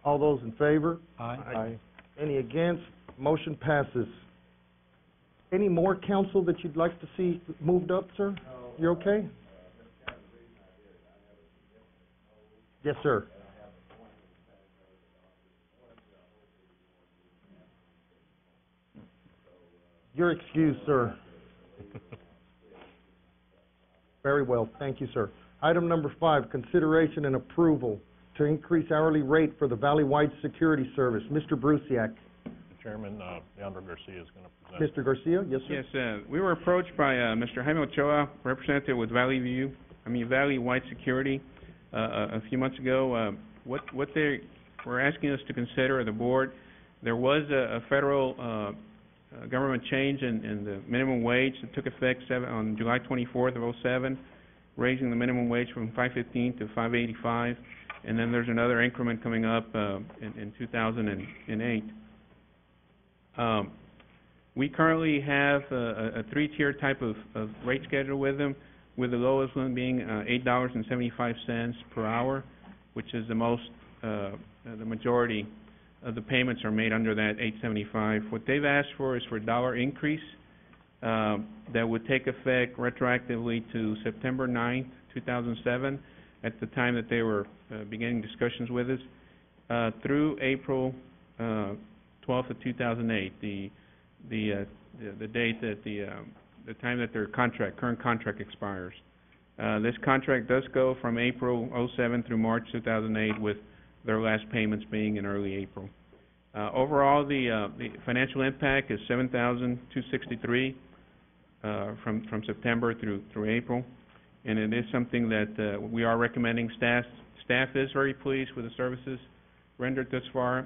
All those in favor? Aye. Any against? Motion passes. Any more, counsel, that you'd like to see moved up, sir? You okay? Yes, sir. You're excused, sir. Very well, thank you, sir. Item number 5, consideration and approval to increase hourly rate for the Valley-wide security service. Mr. Brusiak. Mr. Chairman, Leandro Garcia is going to present. Mr. Garcia, yes, sir? Yes, we were approached by Mr. Jaime Ochoa, representative with Valley-wide Security, a few months ago. What they were asking us to consider, the board, there was a federal government change in the minimum wage that took effect on July 24th of '07, raising the minimum wage from $5.15 to $5.85, and then there's another increment coming up in 2008. We currently have a three-tier type of rate schedule with them, with the lowest one being $8.75 per hour, which is the most, the majority of the payments are made under that $8.75. What they've asked for is for a $1 increase that would take effect retroactively to September 9th, 2007, at the time that they were beginning discussions with us, through April 12th of 2008, the date that the time that their current contract expires. This contract does go from April '07 through March 2008, with their last payments being in early April. Overall, the financial impact is $7,263 from September through April, and it is something that we are recommending. Staff is very pleased with the services rendered thus far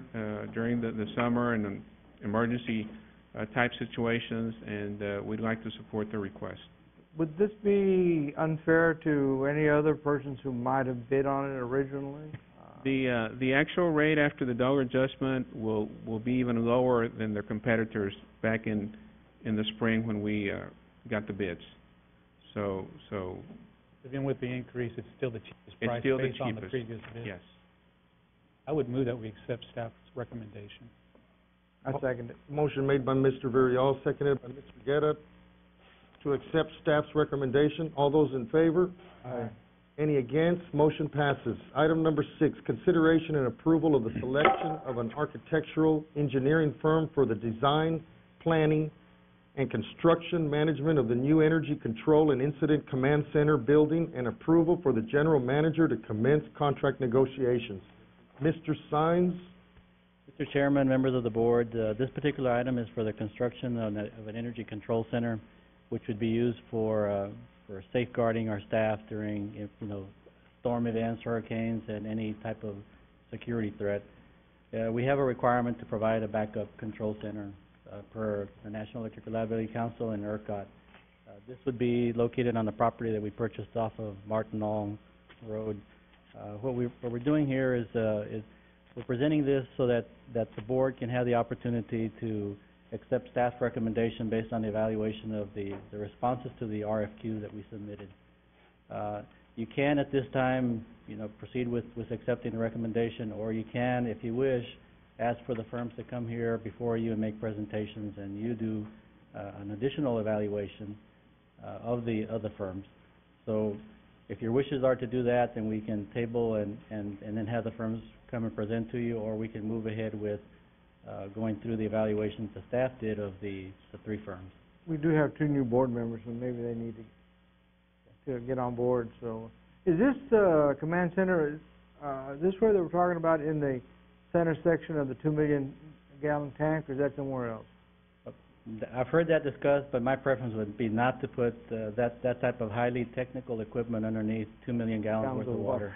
during the summer and emergency type situations, and we'd like to support the request. Would this be unfair to any other persons who might have bid on it originally? The actual rate after the dollar adjustment will be even lower than their competitors back in the spring when we got the bids. So Even with the increase, it's still the cheapest it's price still the based on the cheapest. previous bid? Yes. I would move that we accept staff's recommendation. I second it. Motion made by Mr. Villarreal, seconded by Mr. Guerra, to accept staff's recommendation. All those in favor? Aye. Any against? Motion passes. Item number 6, consideration and approval of the selection of an architectural engineering firm for the design, planning, and construction management of the new Energy Control and Incident Command Center building, and approval for the general manager to commence contract negotiations. Mr. Sines? Mr. Chairman, members of the board, this particular item is for the construction of an energy control center which would be used for safeguarding our staff during, storm events, hurricanes, and any type of security threat. We have a requirement to provide a backup control center per the National Electric Reliability Council and ERCOT. This would be located on the property that we purchased off of Martin Long Road. What we're doing here is we're presenting this so that the board can have the opportunity to accept staff recommendation based on the evaluation of the responses to the RFQ that we submitted. You can at this time, proceed with accepting the recommendation, or you can, if you wish, ask for the firms to come here before you and make presentations, and you do an additional evaluation of the firms. So if your wishes are to do that, then we can table and then have the firms come and present to you, or we can move ahead with going through the evaluations the staff did of the 3 firms. We do have 2 new board members, so maybe they need to get on board. So, is this command center? Is this where they were talking about in the center section of the 2 million gallon tank, or is that somewhere else? I've heard that discussed, but my preference would be not to put that type of highly technical equipment underneath 2 million gallons worth of water.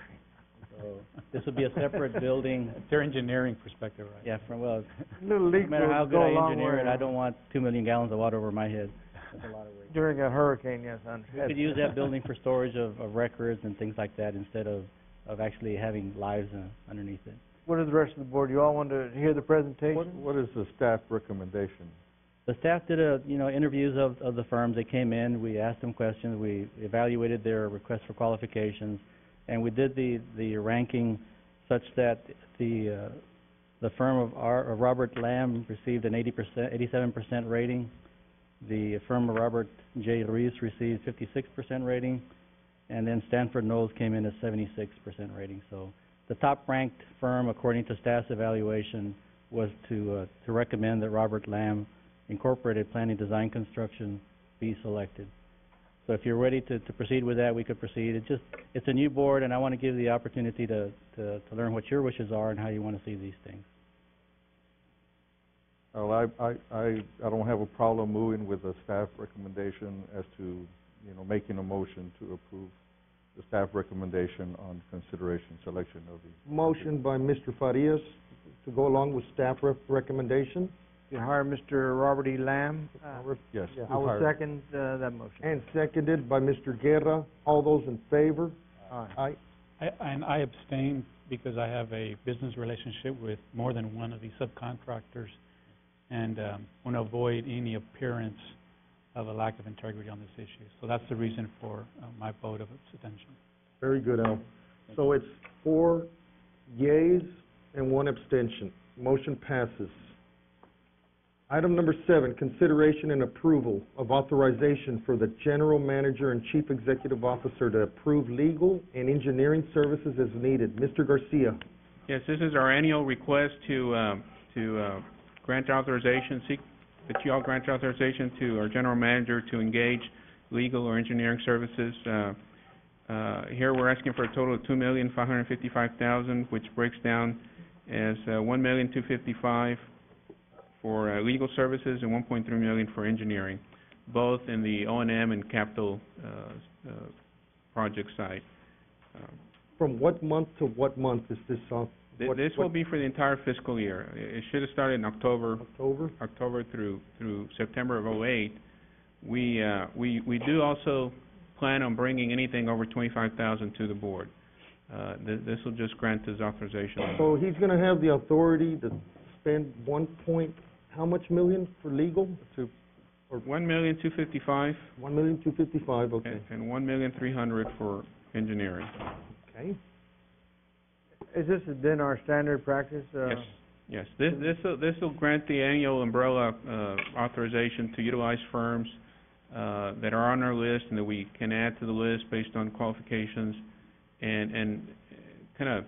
So this would be a separate building. It's their engineering perspective, right? Yeah, no Little leak matter how will good go a I long engineer way. it, I don't want 2 million gallons of water over my head. That's a lot of weight. During a hurricane, yes, I We understand. could use that building for storage of records and things like that instead of actually having lives underneath it. What is the rest of the board? You all want to hear the presentation? What is the staff recommendation? The staff did interviews of the firms. They came in, we asked them questions, we evaluated their requests for qualifications, and we did the ranking such that the firm of Robert Lamb received an 87% rating. The firm of Robert J. Ruiz received 56% rating, and then Stanford Knowles came in at 76% rating. So the top-ranked firm, according to staff's evaluation, was to recommend that Robert Lamb Incorporated Planning, Design, Construction be selected. So if you're ready to proceed with that, we could proceed. It's a new board, and I want to give you the opportunity to learn what your wishes are and how you want to see these things. Well, I don't have a problem moving with the staff recommendation as to, making a motion to approve the staff recommendation on consideration, selection of the... Motion by Mr. Farias to go along with staff recommendation. You hire Mr. Robert E. Lamb. Yes. Yeah, I will second that motion. And seconded by Mr. Guerra. All those in favor? Aye. Aye. I abstain because I have a business relationship with more than one of these subcontractors, and want to avoid any appearance of a lack of integrity on this issue. So that's the reason for my vote of abstention. Very good, Al. So it's 4 yeas and 1 abstention. Motion passes. Item number 7, consideration and approval of authorization for the General Manager and Chief Executive Officer to approve legal and engineering services as needed. Mr. Garcia. Yes, this is our annual request to grant authorization, seek that you all grant authorization to our general manager to engage legal or engineering services. Here we're asking for a total of $2,555,000, which breaks down as $1,255,000 for legal services and $1.3 million for engineering, both in the O&M and capital project side. From what month to what month is this on? This will be for the entire fiscal year. It should have started in October through September of '08. We do also plan on bringing anything over $25,000 to the board. This will just grant his authorization. So he's going to have the authority to spend how much million for legal? $1,255,000. $1,255,000, okay. And $1,300,000 for engineering. Okay. Is this then our standard practice? Yes. This will grant the annual umbrella authorization to utilize firms that are on our list and that we can add to the list based on qualifications, and kind of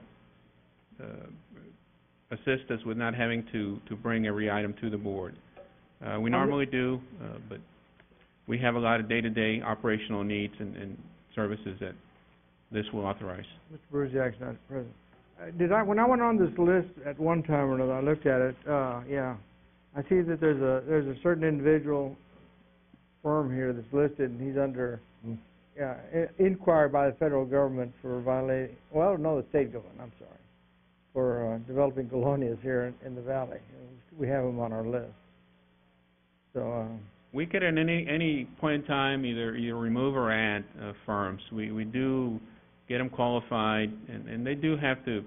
assist us with not having to bring every item to the board. We normally do, but we have a lot of day-to-day operational needs and services that this will authorize. Mr. Brusiak's not present. When I went on this list at one time or another, I looked at it, I see that there's a certain individual firm here that's listed, and he's under inquiry by the federal government for violating, well, no, the state government, I'm sorry, for developing colonias here in the valley. We have him on our list. So, we could at any point in time either remove or add firms. We do get them qualified, and they do have to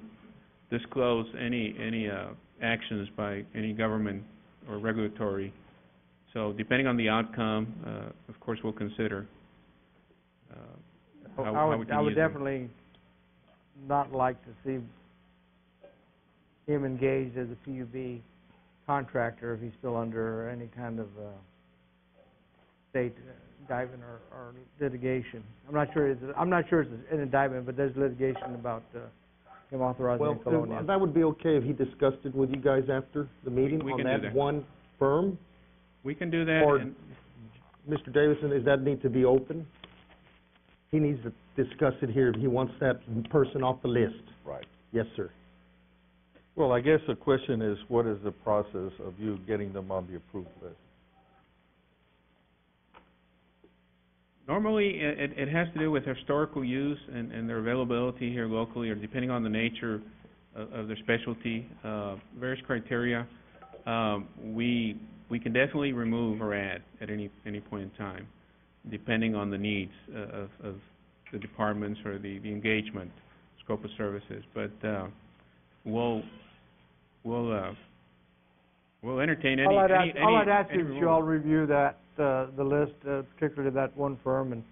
disclose any actions by any government or regulatory. So depending on the outcome, of course, we'll consider how we can I would use them. definitely not like to see him engaged as a PUB contractor if he's still under any kind of state indictment or litigation. I'm not sure it's an indictment, but there's litigation about him authorizing a colonia. Well, that would be okay if he discussed it with you guys after the meeting We on can do that that. one firm? We can do that. Or, and Mr. Davison, does that need to be open? He needs to discuss it here if he wants that person off the list. Right. Yes, sir. Well, I guess the question is, what is the process of you getting them on the approved list? Normally, it has to do with historical use and their availability here locally, or depending on the nature of their specialty, various criteria. We can definitely remove or add at any point in time, depending on the needs of the departments or the engagement scope of services. But we'll entertain any All I'd ask is that removal. you all review that, the list, particularly that one firm,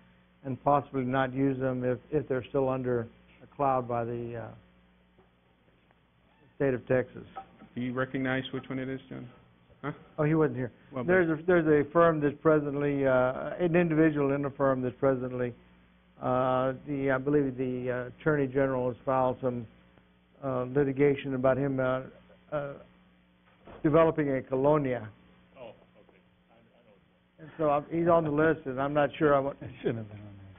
and possibly not use them if they're still under a cloud by the state of Texas. Do you recognize which one it is, John? Huh? Oh, he wasn't here. Well, There's a firm that's presently, an individual in a firm that's presently, I believe the Attorney General has filed some litigation about him developing a colonia. Oh, okay. I know. And so he's on the list, and I'm not sure I want... It shouldn't have been on there.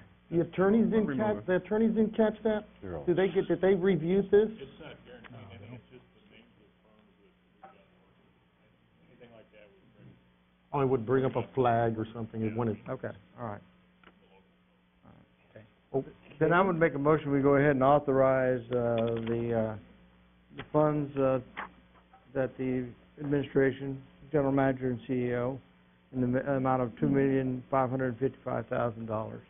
The attorneys didn't Remove catch, it. the attorneys didn't catch that? Zero. Did they review this? It's not guaranteed, anything, it's just the names of firms that we got. Anything like that would bring. Oh, it would bring up a flag or something, it wouldn't. Okay, all right. Oh, Then I would make a motion, we go ahead and authorize the funds that the administration, general manager and CEO, in the amount of $2,555,000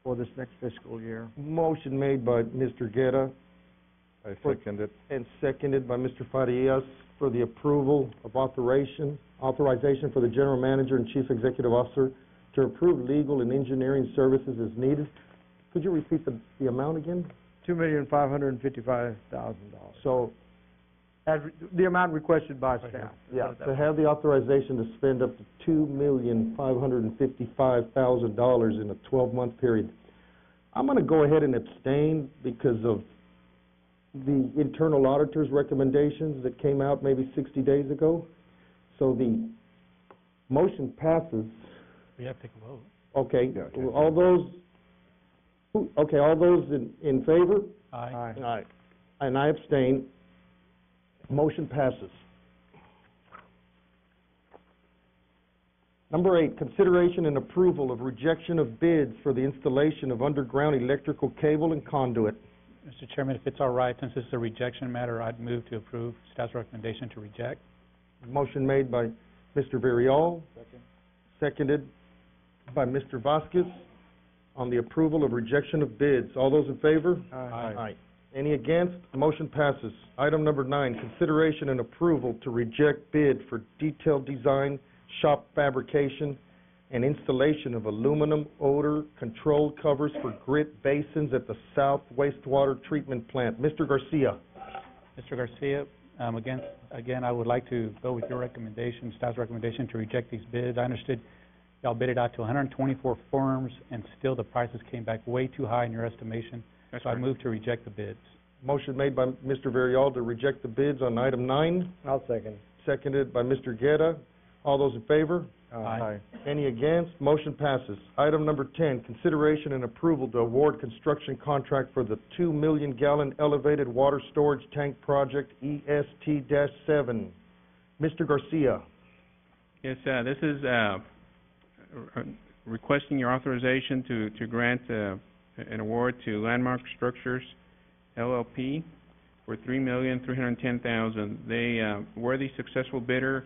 for this next fiscal year. Motion made by Mr. Guerra I second it. and seconded by Mr. Farias for the approval of authorization for the general manager and chief executive officer to approve legal and engineering services as needed. Could you repeat the amount again? $2,555,000. So, As the amount requested by staff. yeah, to have the authorization to spend up to $2,555,000 in a 12-month period. I'm going to go ahead and abstain because of the internal auditor's recommendations that came out maybe 60 days ago. So the motion passes. We have to take a vote. Okay, Yeah, okay. all those, all those in favor? Aye. Aye. And I abstain. Motion passes. Number 8, consideration and approval of rejection of bids for the installation of underground electrical cable and conduit. Mr. Chairman, if it's all right, since this is a rejection matter, I'd move to approve staff's recommendation to reject. Motion made by Mr. Villarreal. Seconded by Mr. Vasquez on the approval of rejection of bids. All those in favor? Aye. Any against? Motion passes. Item number 9, consideration and approval to reject bid for detailed design, shop fabrication, and installation of aluminum odor control covers for grit basins at the South Wastewater Treatment Plant. Mr. Garcia. Mr. Garcia, again, I would like to go with your recommendation, staff's recommendation to reject these bids. I understood y'all bid it out to 124 firms, and still the prices came back way too high in your estimation. That's So I correct. move to reject the bids. Motion made by Mr. Villarreal to reject the bids on item 9, I'll second. seconded by Mr. Guerra. All those in favor? Aye. Any against? Motion passes. Item number 10, consideration and approval to award construction contract for the 2 million gallon elevated water storage tank project EST-7. Mr. Garcia. Yes, this is requesting your authorization to grant an award to Landmark Structures LLP for $3,310,000. They were the successful bidder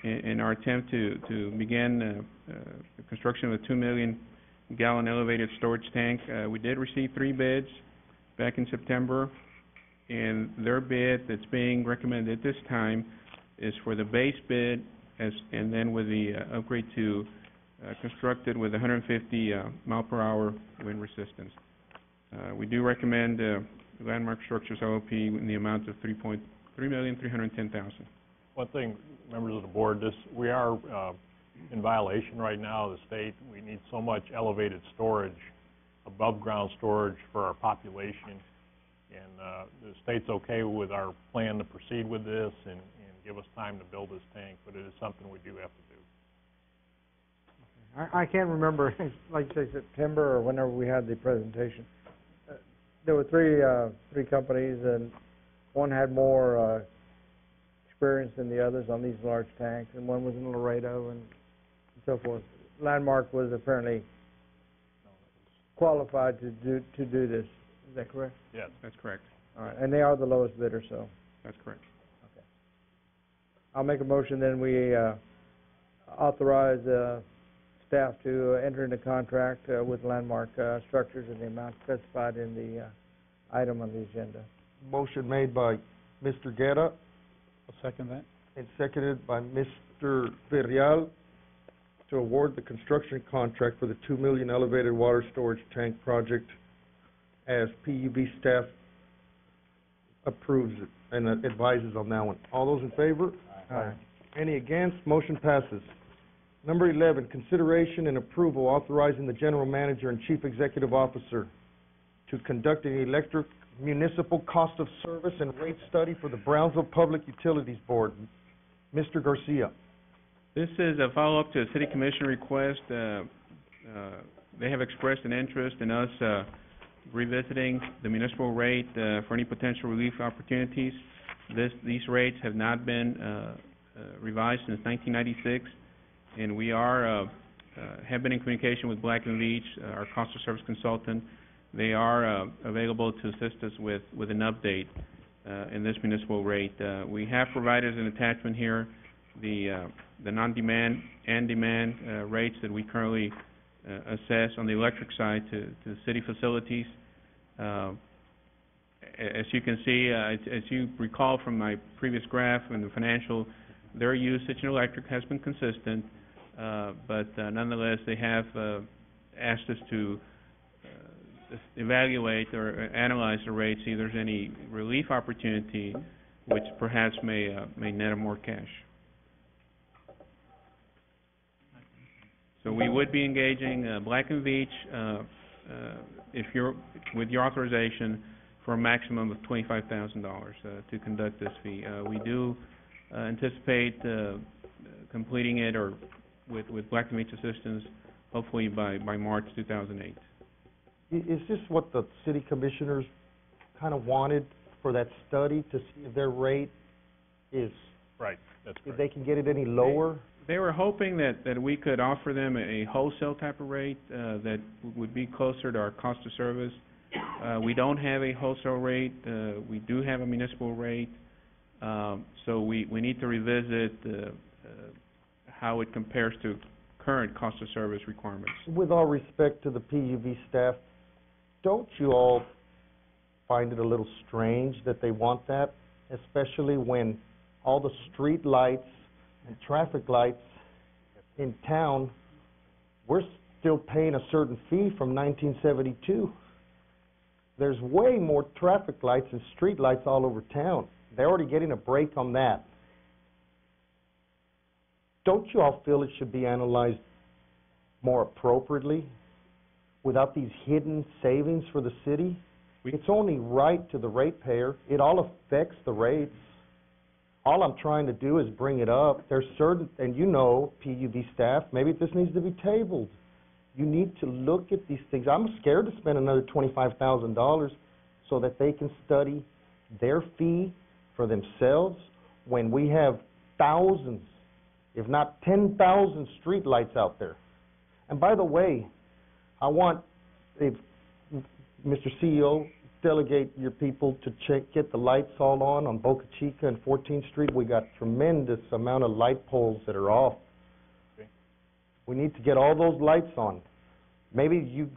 in our attempt to begin the construction of a 2 million gallon elevated storage tank. We did receive 3 bids back in September, and their bid that's being recommended this time is for the base bid and then with the upgrade to constructed with 150 mile per hour wind resistance. We do recommend Landmark Structures LLP in the amount of $3,310,000. One thing, members of the board, we are in violation right now of the state. We need so much elevated storage, above ground storage for our population, and the state's okay with our plan to proceed with this and give us time to build this tank, but it is something we do have to do. I can't remember, like you say, September or whenever we had the presentation. There were three companies, and one had more experience than the others on these large tanks, and one was in Laredo and so forth. Landmark was apparently qualified to do this. Is that correct? Yes, that's correct. All right, and they are the lowest bidder, so. That's correct. Okay. I'll make a motion, then we authorize staff to enter into contract with Landmark Structures in the amount specified in the item on the agenda. Motion made by Mr. Guerra I'll second that. and seconded by Mr. Villarreal to award the construction contract for the 2 million elevated water storage tank project as PUB staff approves it and advises on that one. All those in favor? Aye. Any against? Motion passes. Number 11, consideration and approval authorizing the general manager and chief executive officer to conduct an electric municipal cost of service and rate study for the Brownsville Public Utilities Board. Mr. Garcia. This is a follow-up to a city commission request. They have expressed an interest in us revisiting the municipal rate for any potential relief opportunities. These rates have not been revised since 1996, and we have been in communication with Black & Veatch, our cost of service consultant. They are available to assist us with an update in this municipal rate. We have provided an attachment here the non-demand and demand rates that we currently assess on the electric side to city facilities. As you can see, as you recall from my previous graph in the financial, their usage in electric has been consistent, but nonetheless they have asked us to evaluate or analyze the rates, see if there's any relief opportunity which perhaps may net more cash. So we would be engaging Black & Veatch, if you're with your authorization, for a maximum of $25,000 to conduct this fee. We do anticipate completing it or with Black & Veatch assistance, hopefully by March 2008. Is this what the city commissioners kind of wanted for that study, to see if their rate is, right, that's if correct. they can get it any lower? They were hoping that we could offer them a wholesale type of rate that would be closer to our cost of service. We don't have a wholesale rate. We do have a municipal rate. So we need to revisit how it compares to current cost of service requirements. With all respect to the PUB staff, don't you all find it a little strange that they want that, especially when all the street lights and traffic lights in town, we're still paying a certain fee from 1972. There's way more traffic lights and street lights all over town. They're already getting a break on that. Don't you all feel it should be analyzed more appropriately without these hidden savings for the city? It's only right to the ratepayer. It all affects the rates. All I'm trying to do is bring it up. There's certain, and you know, PUB staff, maybe this needs to be tabled. You need to look at these things. I'm scared to spend another $25,000 so that they can study their fee for themselves when we have thousands, if not 10,000 street lights out there. And by the way, I want, if, Mr. CEO, delegate your people to get the lights all on Boca Chica and 14th Street. We got tremendous amount of light poles that are off. Okay. We need to get all those lights on. Maybe,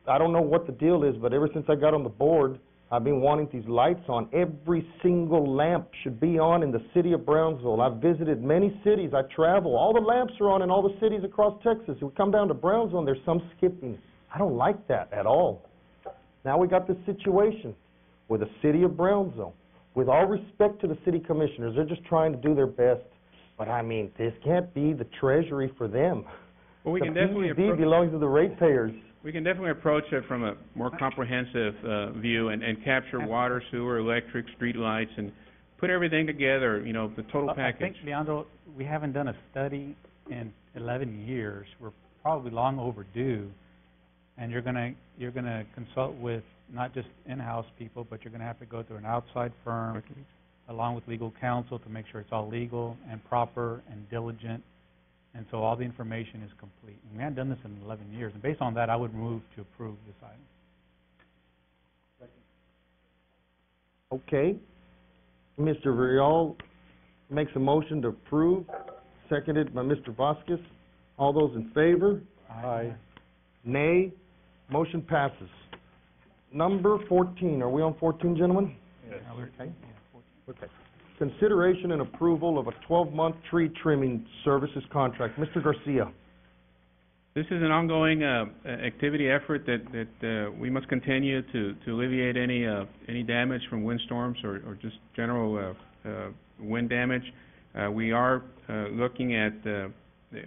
I don't know what the deal is, but ever since I got on the board, I've been wanting these lights on. Every single lamp should be on in the city of Brownsville. I've visited many cities. I travel. All the lamps are on in all the cities across Texas. We come down to Brownsville and there's some skipping. I don't like that at all. Now we got this situation with the city of Brownsville. With all respect to the city commissioners, they're just trying to do their best. But I mean, this can't be the treasury for them. Well, we can definitely The PUD belongs to the ratepayers. We can definitely approach it from a more comprehensive view and capture water, sewer, electric, street lights, and put everything together, you know, the total package. I think, Leandro, we haven't done a study in 11 years. We're probably long overdue, and you're gonna consult with not just in-house people, but you're gonna have to go through an outside firm, along with legal counsel, to make sure it's all legal and proper and diligent. And so all the information is complete. And we haven't done this in 11 years. And based on that, I would move to approve this item. Okay. Mr. Rial makes a motion to approve, seconded by Mr. Vasquez. All those in favor? Aye. Nay. Motion passes. Number 14. Are we on 14, gentlemen? Yes. Okay. Okay. Consideration and approval of a 12-month tree trimming services contract. Mr. Garcia. This is an ongoing activity effort that we must continue to alleviate any damage from windstorms or just general wind damage. We are looking at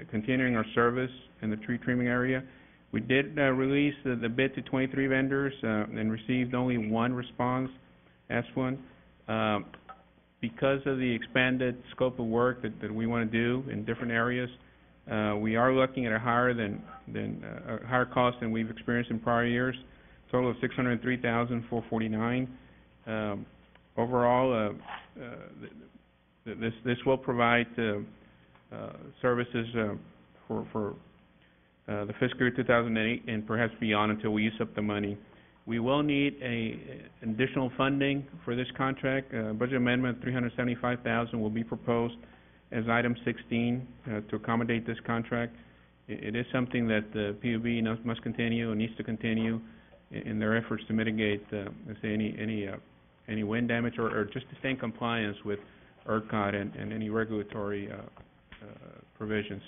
continuing our service in the tree trimming area. We did release the bid to 23 vendors and received only one response, asked one. Because of the expanded scope of work that we want to do in different areas, we are looking at a higher cost than we've experienced in prior years. Total of $603,449. Overall, this will provide services for the fiscal year 2008 and perhaps beyond until we use up the money. We will need additional funding for this contract. Budget amendment $375,000 will be proposed as item 16 to accommodate this contract. It is something that the PUB must continue and needs to continue in their efforts to mitigate, let's say, any wind damage or just to stay in compliance with ERCOT and any regulatory provisions.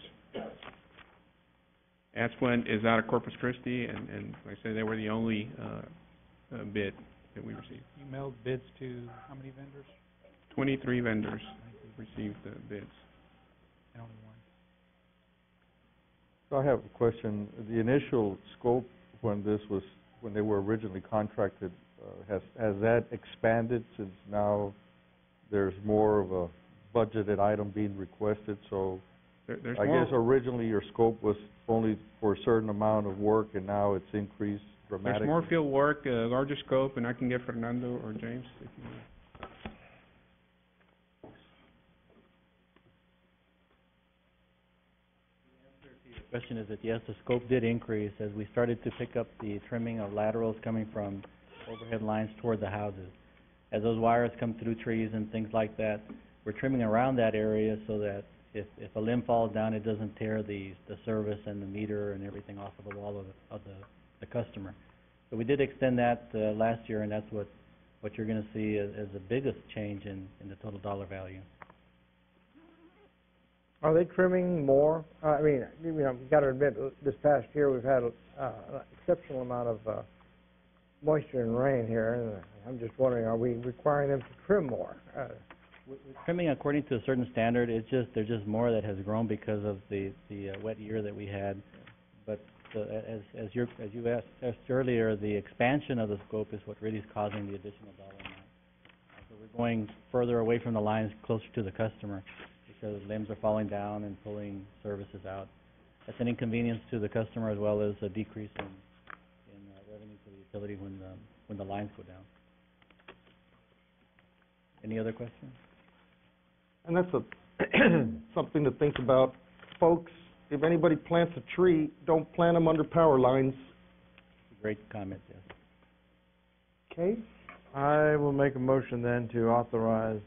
Asplin is out of Corpus Christi, and like I say, they were the only bid that we received. You mailed bids to how many vendors? 23 vendors received bids. And only one. So I have a question. The initial scope when they were originally contracted, has that expanded since now there's more of a budgeted item being requested? So There's I more. guess originally your scope was only for a certain amount of work, and now it's increased dramatically. There's more field work, larger scope, and I can get Fernando or James if you want. The question is that, yes, the scope did increase as we started to pick up the trimming of laterals coming from overhead lines toward the houses. As those wires come through trees and things like that, we're trimming around that area so that if a limb falls down, it doesn't tear the service and the meter and everything off of the wall of the customer. So we did extend that last year, and that's what you're going to see as the biggest change in the total dollar value. Are they trimming more? I mean, you've got to admit, this past year we've had an exceptional amount of moisture and rain here, and I'm just wondering, are we requiring them to trim more? Trimming according to a certain standard, there's just more that has grown because of the wet year that we had. But as you asked earlier, the expansion of the scope is what really is causing the additional dollar amount. So we're going further away from the lines, closer to the customer, because limbs are falling down and pulling services out. That's an inconvenience to the customer as well as a decrease in revenue to the utility when the lines go down. Any other questions? And that's something to think about. Folks, if anybody plants a tree, don't plant them under power lines, Great comment, yes. okay? I will make a motion then to authorize,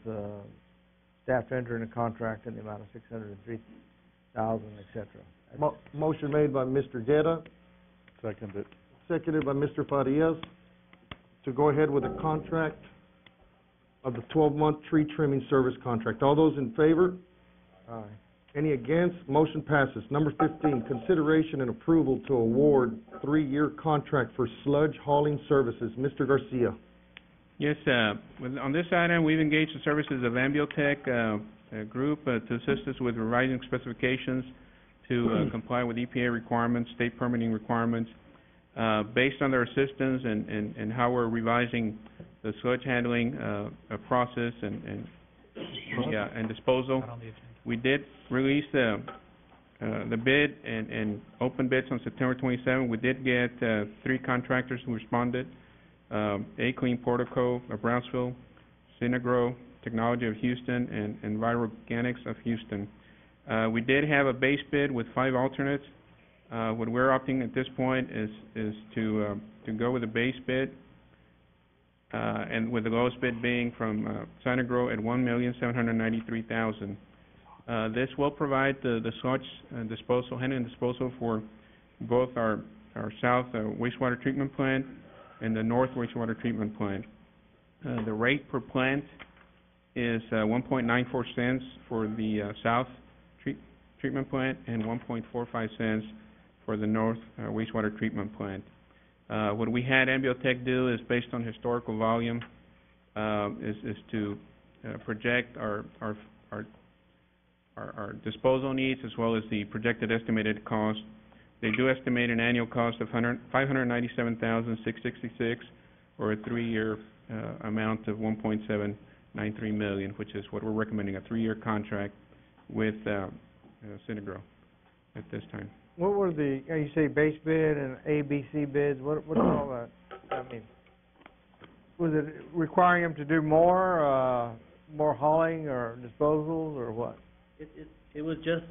staff to enter in a contract in the amount of $603,000, et cetera. Motion made by Mr. Guerra, Seconded. seconded by Mr. Farias, to go ahead with a contract of the 12-month tree trimming service contract. All those in favor? Aye. Any against? Motion passes. Number 15, consideration and approval to award 3-year contract for sludge hauling services. Mr. Garcia. Yes, on this item, we've engaged the services of Ambiotech Group to assist us with revising specifications to comply with EPA requirements, state permitting requirements. Based on their assistance and how we're revising the sludge handling process and disposal, Not on the agenda. we did release the bid and open bids on September 27. We did get 3 contractors who responded. A-Clean Portico of Brownsville, Synagro Technology of Houston, and Enviroorganics of Houston. We did have a base bid with 5 alternates. What we're opting at this point is to go with the base bid, and with the lowest bid being from Synagro at $1,793,000. This will provide the sludge disposal, handling and disposal for both our south wastewater treatment plant and the north wastewater treatment plant. The rate per plant is 1.94 cents for the south treatment plant and 1.45 cents for the north wastewater treatment plant. What we had Ambiotech do is, based on historical volume, is to project our disposal needs as well as the projected estimated cost. They do estimate an annual cost of $597,666, or a 3-year amount of $1.793 million, which is what we're recommending, a 3-year contract with Synagro at this time. What were the, you say base bid and A, B, C bids, what's all that? I mean, was it requiring them to do more hauling or disposals, or what? It was just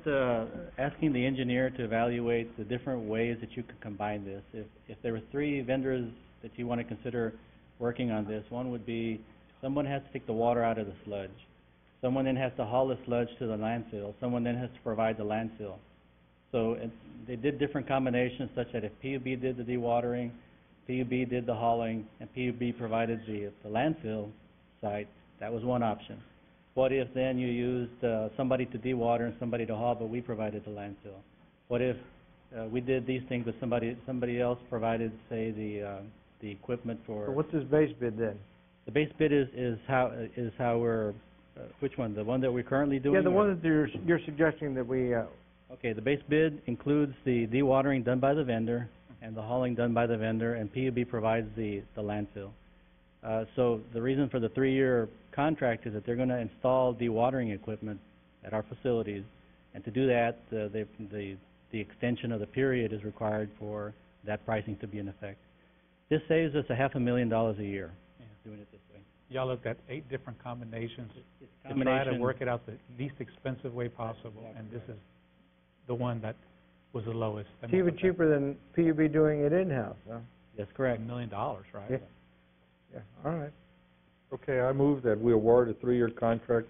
asking the engineer to evaluate the different ways that you could combine this. If there were 3 vendors that you want to consider working on this, one would be someone has to take the water out of the sludge. Someone then has to haul the sludge to the landfill. Someone then has to provide the landfill. So they did different combinations, such that if PUB did the dewatering, PUB did the hauling, and PUB provided the landfill site, that was one option. What if then you used somebody to dewater and somebody to haul, but we provided the landfill? What if we did these things, but somebody else provided, say, the equipment for... So what's this base bid then? The base bid is how we're, which one? The one that we're currently doing? Yeah, the one that you're suggesting that we... Okay, the base bid includes the dewatering done by the vendor and the hauling done by the vendor, and PUB provides the landfill. So the reason for the 3-year contract is that they're going to install dewatering equipment at our facilities, and to do that, the extension of the period is required for that pricing to be in effect. This saves us $500,000 a year doing it this way. Y'all looked at 8 different combinations It's to try to work it out the least expensive way possible, and this is the one that was the lowest. It's even cheaper than PUB doing it in-house, huh? That's correct. $1 million, right? Yeah. Yeah, all right. Okay, I move that we award a 3-year contract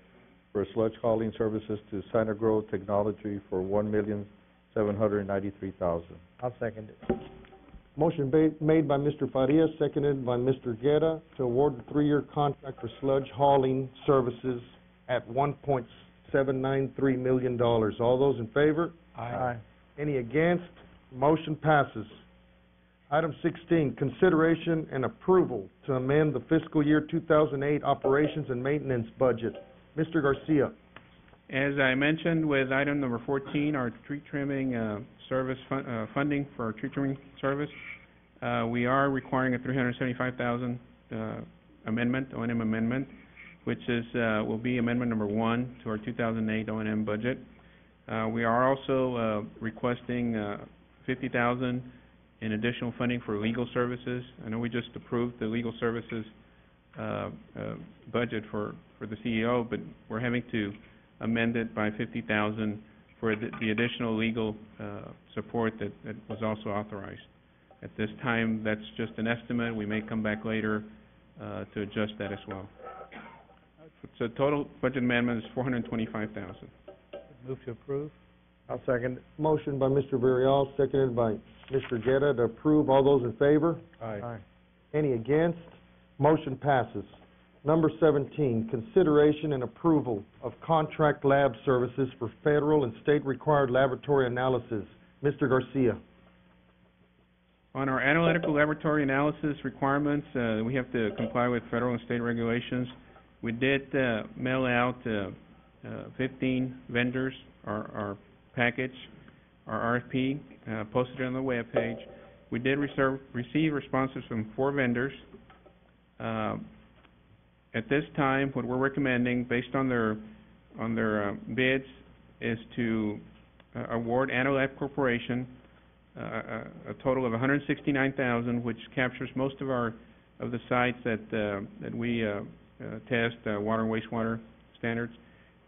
for sludge hauling services to Synagro Technology for $1,793,000. I'll second it. Motion made by Mr. Farias, seconded by Mr. Guerra, to award the 3-year contract for sludge hauling services at $1.793 million. All those in favor? Aye. Any against? Motion passes. Item 16, consideration and approval to amend the fiscal year 2008 operations and maintenance budget. Mr. Garcia. As I mentioned with item number 14, our tree trimming service funding for our tree trimming service, we are requiring a $375,000 amendment, O&M amendment, which is will be amendment number 1 to our 2008 O&M budget. We are also requesting $50,000 in additional funding for legal services. I know we just approved the legal services budget for the CEO, but we're having to amend it by $50,000 for the additional legal support that was also authorized. At this time, that's just an estimate. We may come back later to adjust that as well. So total budget amendment is $425,000. Move to approve. I'll second. Motion by Mr. Villarreal, seconded by Mr. Guerra to approve. All those in favor? Aye. Any against? Motion passes. Number 17, consideration and approval of contract lab services for federal and state-required laboratory analysis. Mr. Garcia. On our analytical laboratory analysis requirements, we have to comply with federal and state regulations. We did mail out 15 vendors our package, our RFP, posted it on the webpage. We did receive responses from 4 vendors. At this time, what we're recommending, based on their bids, is to award Analab Corporation a total of $169,000, which captures most of the sites that we test water and wastewater standards,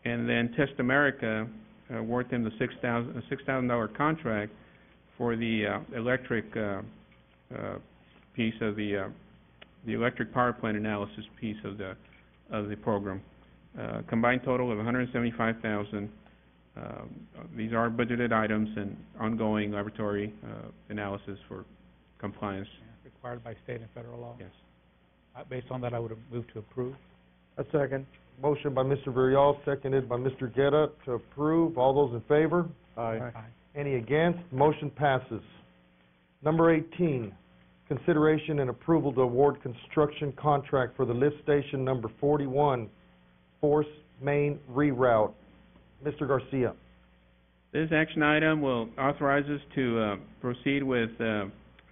and then Test America award them the $6,000 contract for the electric piece of the electric power plant analysis piece of the program. Combined total of $175,000. These are budgeted items and ongoing laboratory analysis for compliance. Yeah, required by state and federal law. Yes. Based on that, I would have moved to approve. A second. Motion by Mr. Villarreal, seconded by Mr. Guerra to approve. All those in favor? Aye. Any against? Motion passes. Number 18, consideration and approval to award construction contract for the lift station number 41, Force Main Reroute. Mr. Garcia. This action item will authorize us to proceed with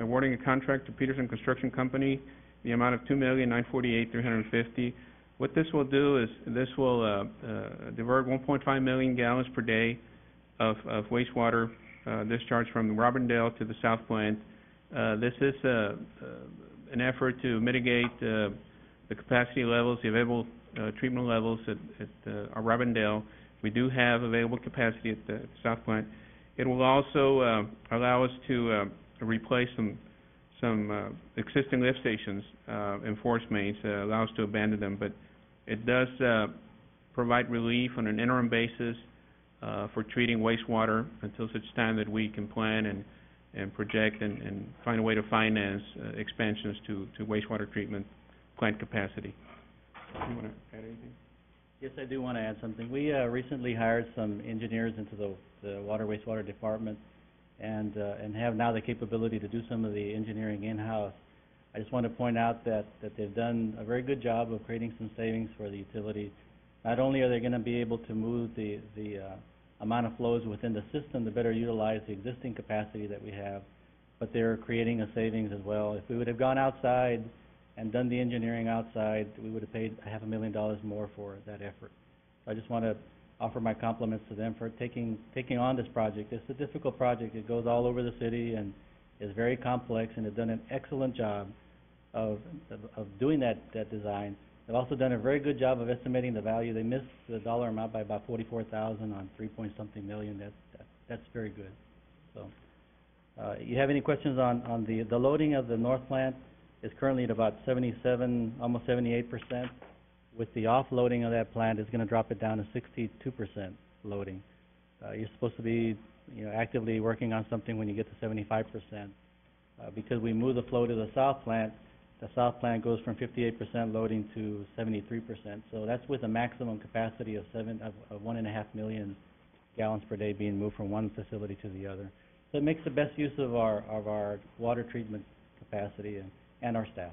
awarding a contract to Peterson Construction Company, the amount of $2,948,350. What this will do is this will divert 1.5 million gallons per day of wastewater discharge from Robindale to the south plant. This is an effort to mitigate the capacity levels, the available treatment levels at Robindale. We do have available capacity at the south plant. It will also allow us to replace some existing lift stations and force mains, allow us to abandon them, but it does provide relief on an interim basis for treating wastewater until such time that we can plan and project and find a way to finance expansions to wastewater treatment plant capacity. Do you want to add anything? Yes, I do want to add something. We recently hired some engineers into the water wastewater department and have now the capability to do some of the engineering in-house. I just want to point out that they've done a very good job of creating some savings for the utility. Not only are they going to be able to move the amount of flows within the system to better utilize the existing capacity that we have, but they're creating a savings as well. If we would have gone outside and done the engineering outside, we would have paid $500,000 more for that effort. So I just want to offer my compliments to them for taking on this project. It's a difficult project. It goes all over the city and is very complex, and they've done an excellent job of doing that design. They've also done a very good job of estimating the value. They missed the dollar amount by about $44,000 on 3-point-something million. That's very good. So, you have any questions on the loading of the north plant? Is currently at about 77, almost 78%. With the offloading of that plant, it's going to drop it down to 62% loading. You're supposed to be, actively working on something when you get to 75%. Because we move the flow to the south plant goes from 58% loading to 73%. So that's with a maximum capacity of 1.5 million gallons per day being moved from one facility to the other. So it makes the best use of our water treatment capacity and our staff.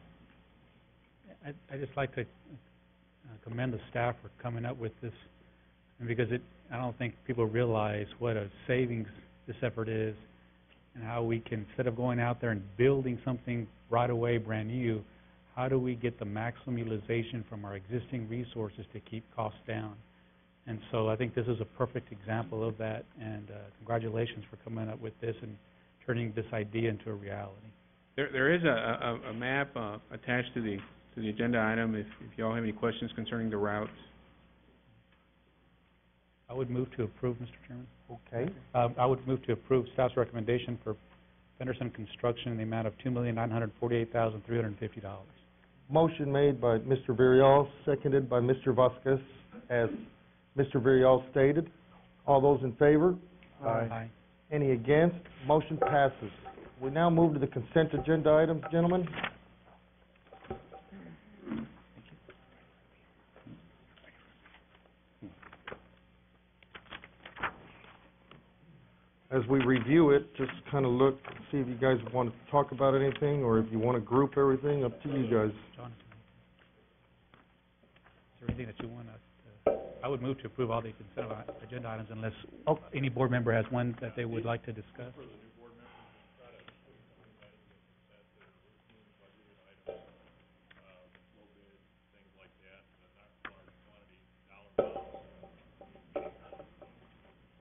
I'd just like to commend the staff for coming up with this, and because I don't think people realize what a savings this effort is, and how we can, instead of going out there and building something right away brand new, how do we get the maximum utilization from our existing resources to keep costs down? And so I think this is a perfect example of that, and congratulations for coming up with this and turning this idea into a reality. There is a map attached to the agenda item if you all have any questions concerning the routes. I would move to approve, Mr. Chairman. Okay. I would move to approve staff's recommendation for Fenderson Construction in the amount of $2,948,350. Motion made by Mr. Villarreal, seconded by Mr. Vasquez, as Mr. Villarreal stated. All those in favor? Aye. Any against? Motion passes. We now move to the consent agenda items, gentlemen. As we review it, just kind of look, see if you guys want to talk about anything, or if you want to group everything, up to you guys. Jonathan, is there anything that you want us to, I would move to approve all the consent agenda items unless any board member has one that they would like to discuss.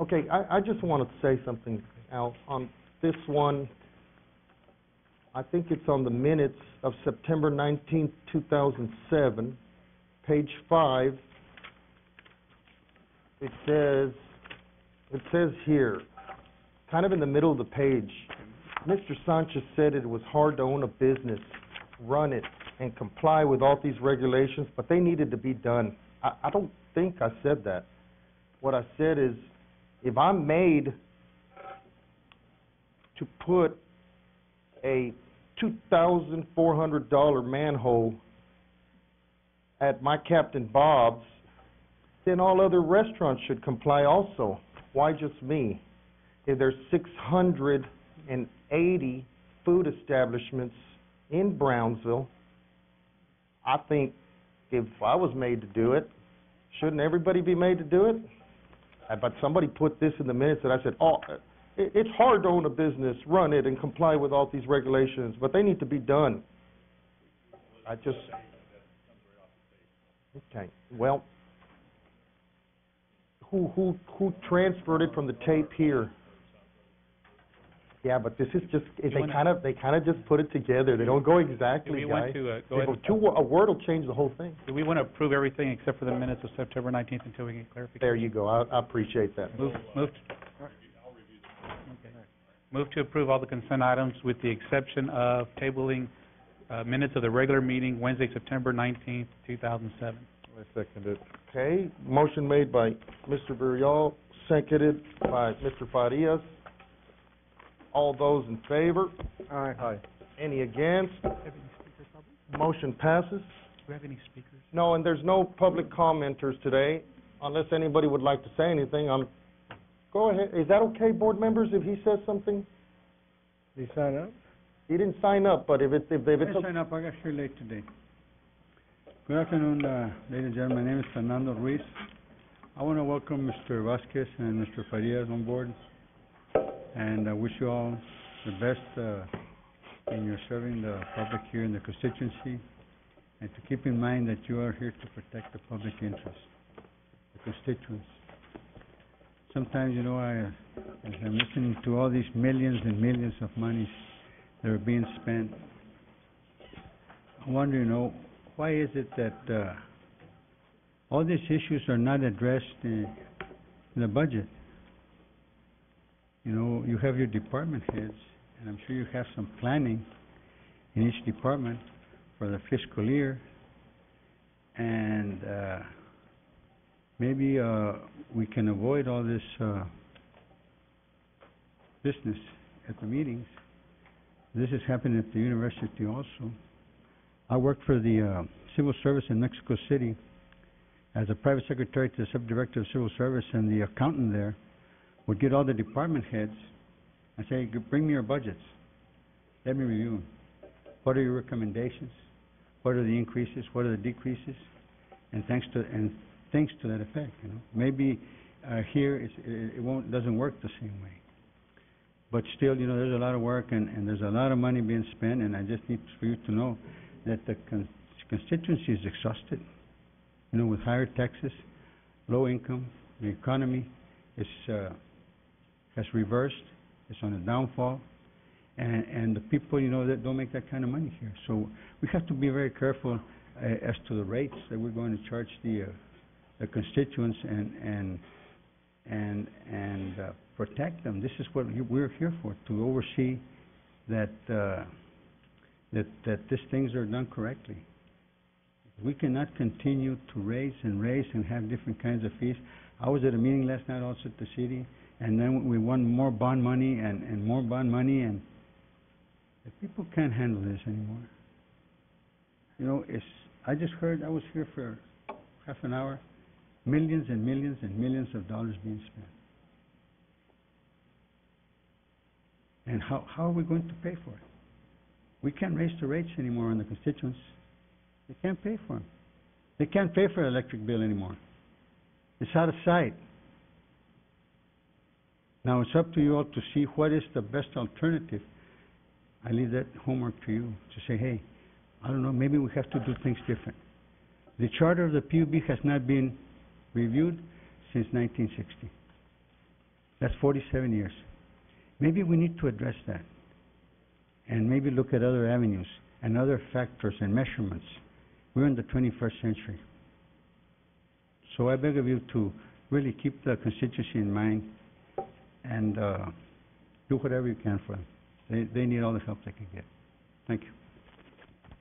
Okay, I just wanted to say something, Al, on this one. I think it's on the minutes of September 19th, 2007, page 5. It says here, kind of in the middle of the page, Mr. Sanchez said it was hard to own a business, run it, and comply with all these regulations, but they needed to be done. I don't think I said that. What I said is, if I'm made to put a $2,400 manhole at my Captain Bob's, then all other restaurants should comply also. Why just me? If there's 680 food establishments in Brownsville, I think if I was made to do it, shouldn't everybody be made to do it? But somebody put this in the minutes, and I said, it's hard to own a business, run it, and comply with all these regulations, but they need to be done. Okay, well, who transferred it from the tape here? Yeah, but this is just, they kind of just put it together. They don't go exactly, Do we want to go ahead? A word will change the whole thing. Do we want to approve everything except for the minutes of September 19th until we get clarification? There you go. I appreciate that. Move to approve all the consent items with the exception of tabling minutes of the regular meeting Wednesday, September 19th, 2007. I second it. Okay, motion made by Mr. Villarreal, seconded by Mr. Farias. All those in favor? Aye. Any against? Do we have any speakers, Robert? Motion passes. Do we have any speakers? No, and there's no public commenters today, unless anybody would like to say anything. Go ahead. Is that okay, board members, if he says something? Did you sign up? He didn't sign up, but if it's I signed up, I got here late today. Good afternoon, ladies and gentlemen. My name is Fernando Ruiz. I want to welcome Mr. Vasquez and Mr. Farias on board, and I wish you all the best in your serving the public here in the constituency, and to keep in mind that you are here to protect the public interest, the constituents. Sometimes, as I'm listening to all these millions and millions of monies that are being spent, I wonder, why is it that all these issues are not addressed in the budget? You have your department heads, and I'm sure you have some planning in each department for the fiscal year, and maybe we can avoid all this business at the meetings. This is happening at the university also. I work for the Civil Service in Mexico City as a private secretary to the subdirector of Civil Service, and the accountant there would get all the department heads and say, bring me your budgets. Let me review them. What are your recommendations? What are the increases? What are the decreases? And thanks to that effect, Maybe here it doesn't work the same way. But still, there's a lot of work and there's a lot of money being spent, and I just need for you to know that the constituency is exhausted, with higher taxes, low income, the economy has reversed, it's on a downfall, and the people, that don't make that kind of money here. So we have to be very careful as to the rates that we're going to charge the constituents, and and protect them. This is what we're here for, to oversee that these things are done correctly. We cannot continue to raise and have different kinds of fees. I was at a meeting last night also at the city, and then we want more bond money and more bond money, and the people can't handle this anymore. You know, I just heard, I was here for half an hour, millions and millions and millions of dollars being spent. And how are we going to pay for it? We can't raise the rates anymore on the constituents. They can't pay for them. They can't pay for an electric bill anymore. It's out of sight. Now it's up to you all to see what is the best alternative. I leave that homework to you to say, hey, I don't know, maybe we have to do things different. The charter of the PUB has not been reviewed since 1960. That's 47 years. Maybe we need to address that and maybe look at other avenues and other factors and measurements. We're in the 21st century. So I beg of you to really keep the constituency in mind and do whatever you can for them. They need all the help they can get. Thank you.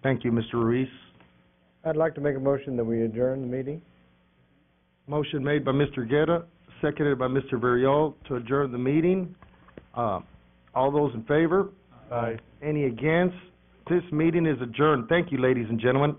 Thank you, Mr. Ruiz. I'd like to make a motion that we adjourn the meeting. Motion made by Mr. Guerra, seconded by Mr. Villarreal to adjourn the meeting. All those in favor? Aye. Any against? This meeting is adjourned. Thank you, ladies and gentlemen.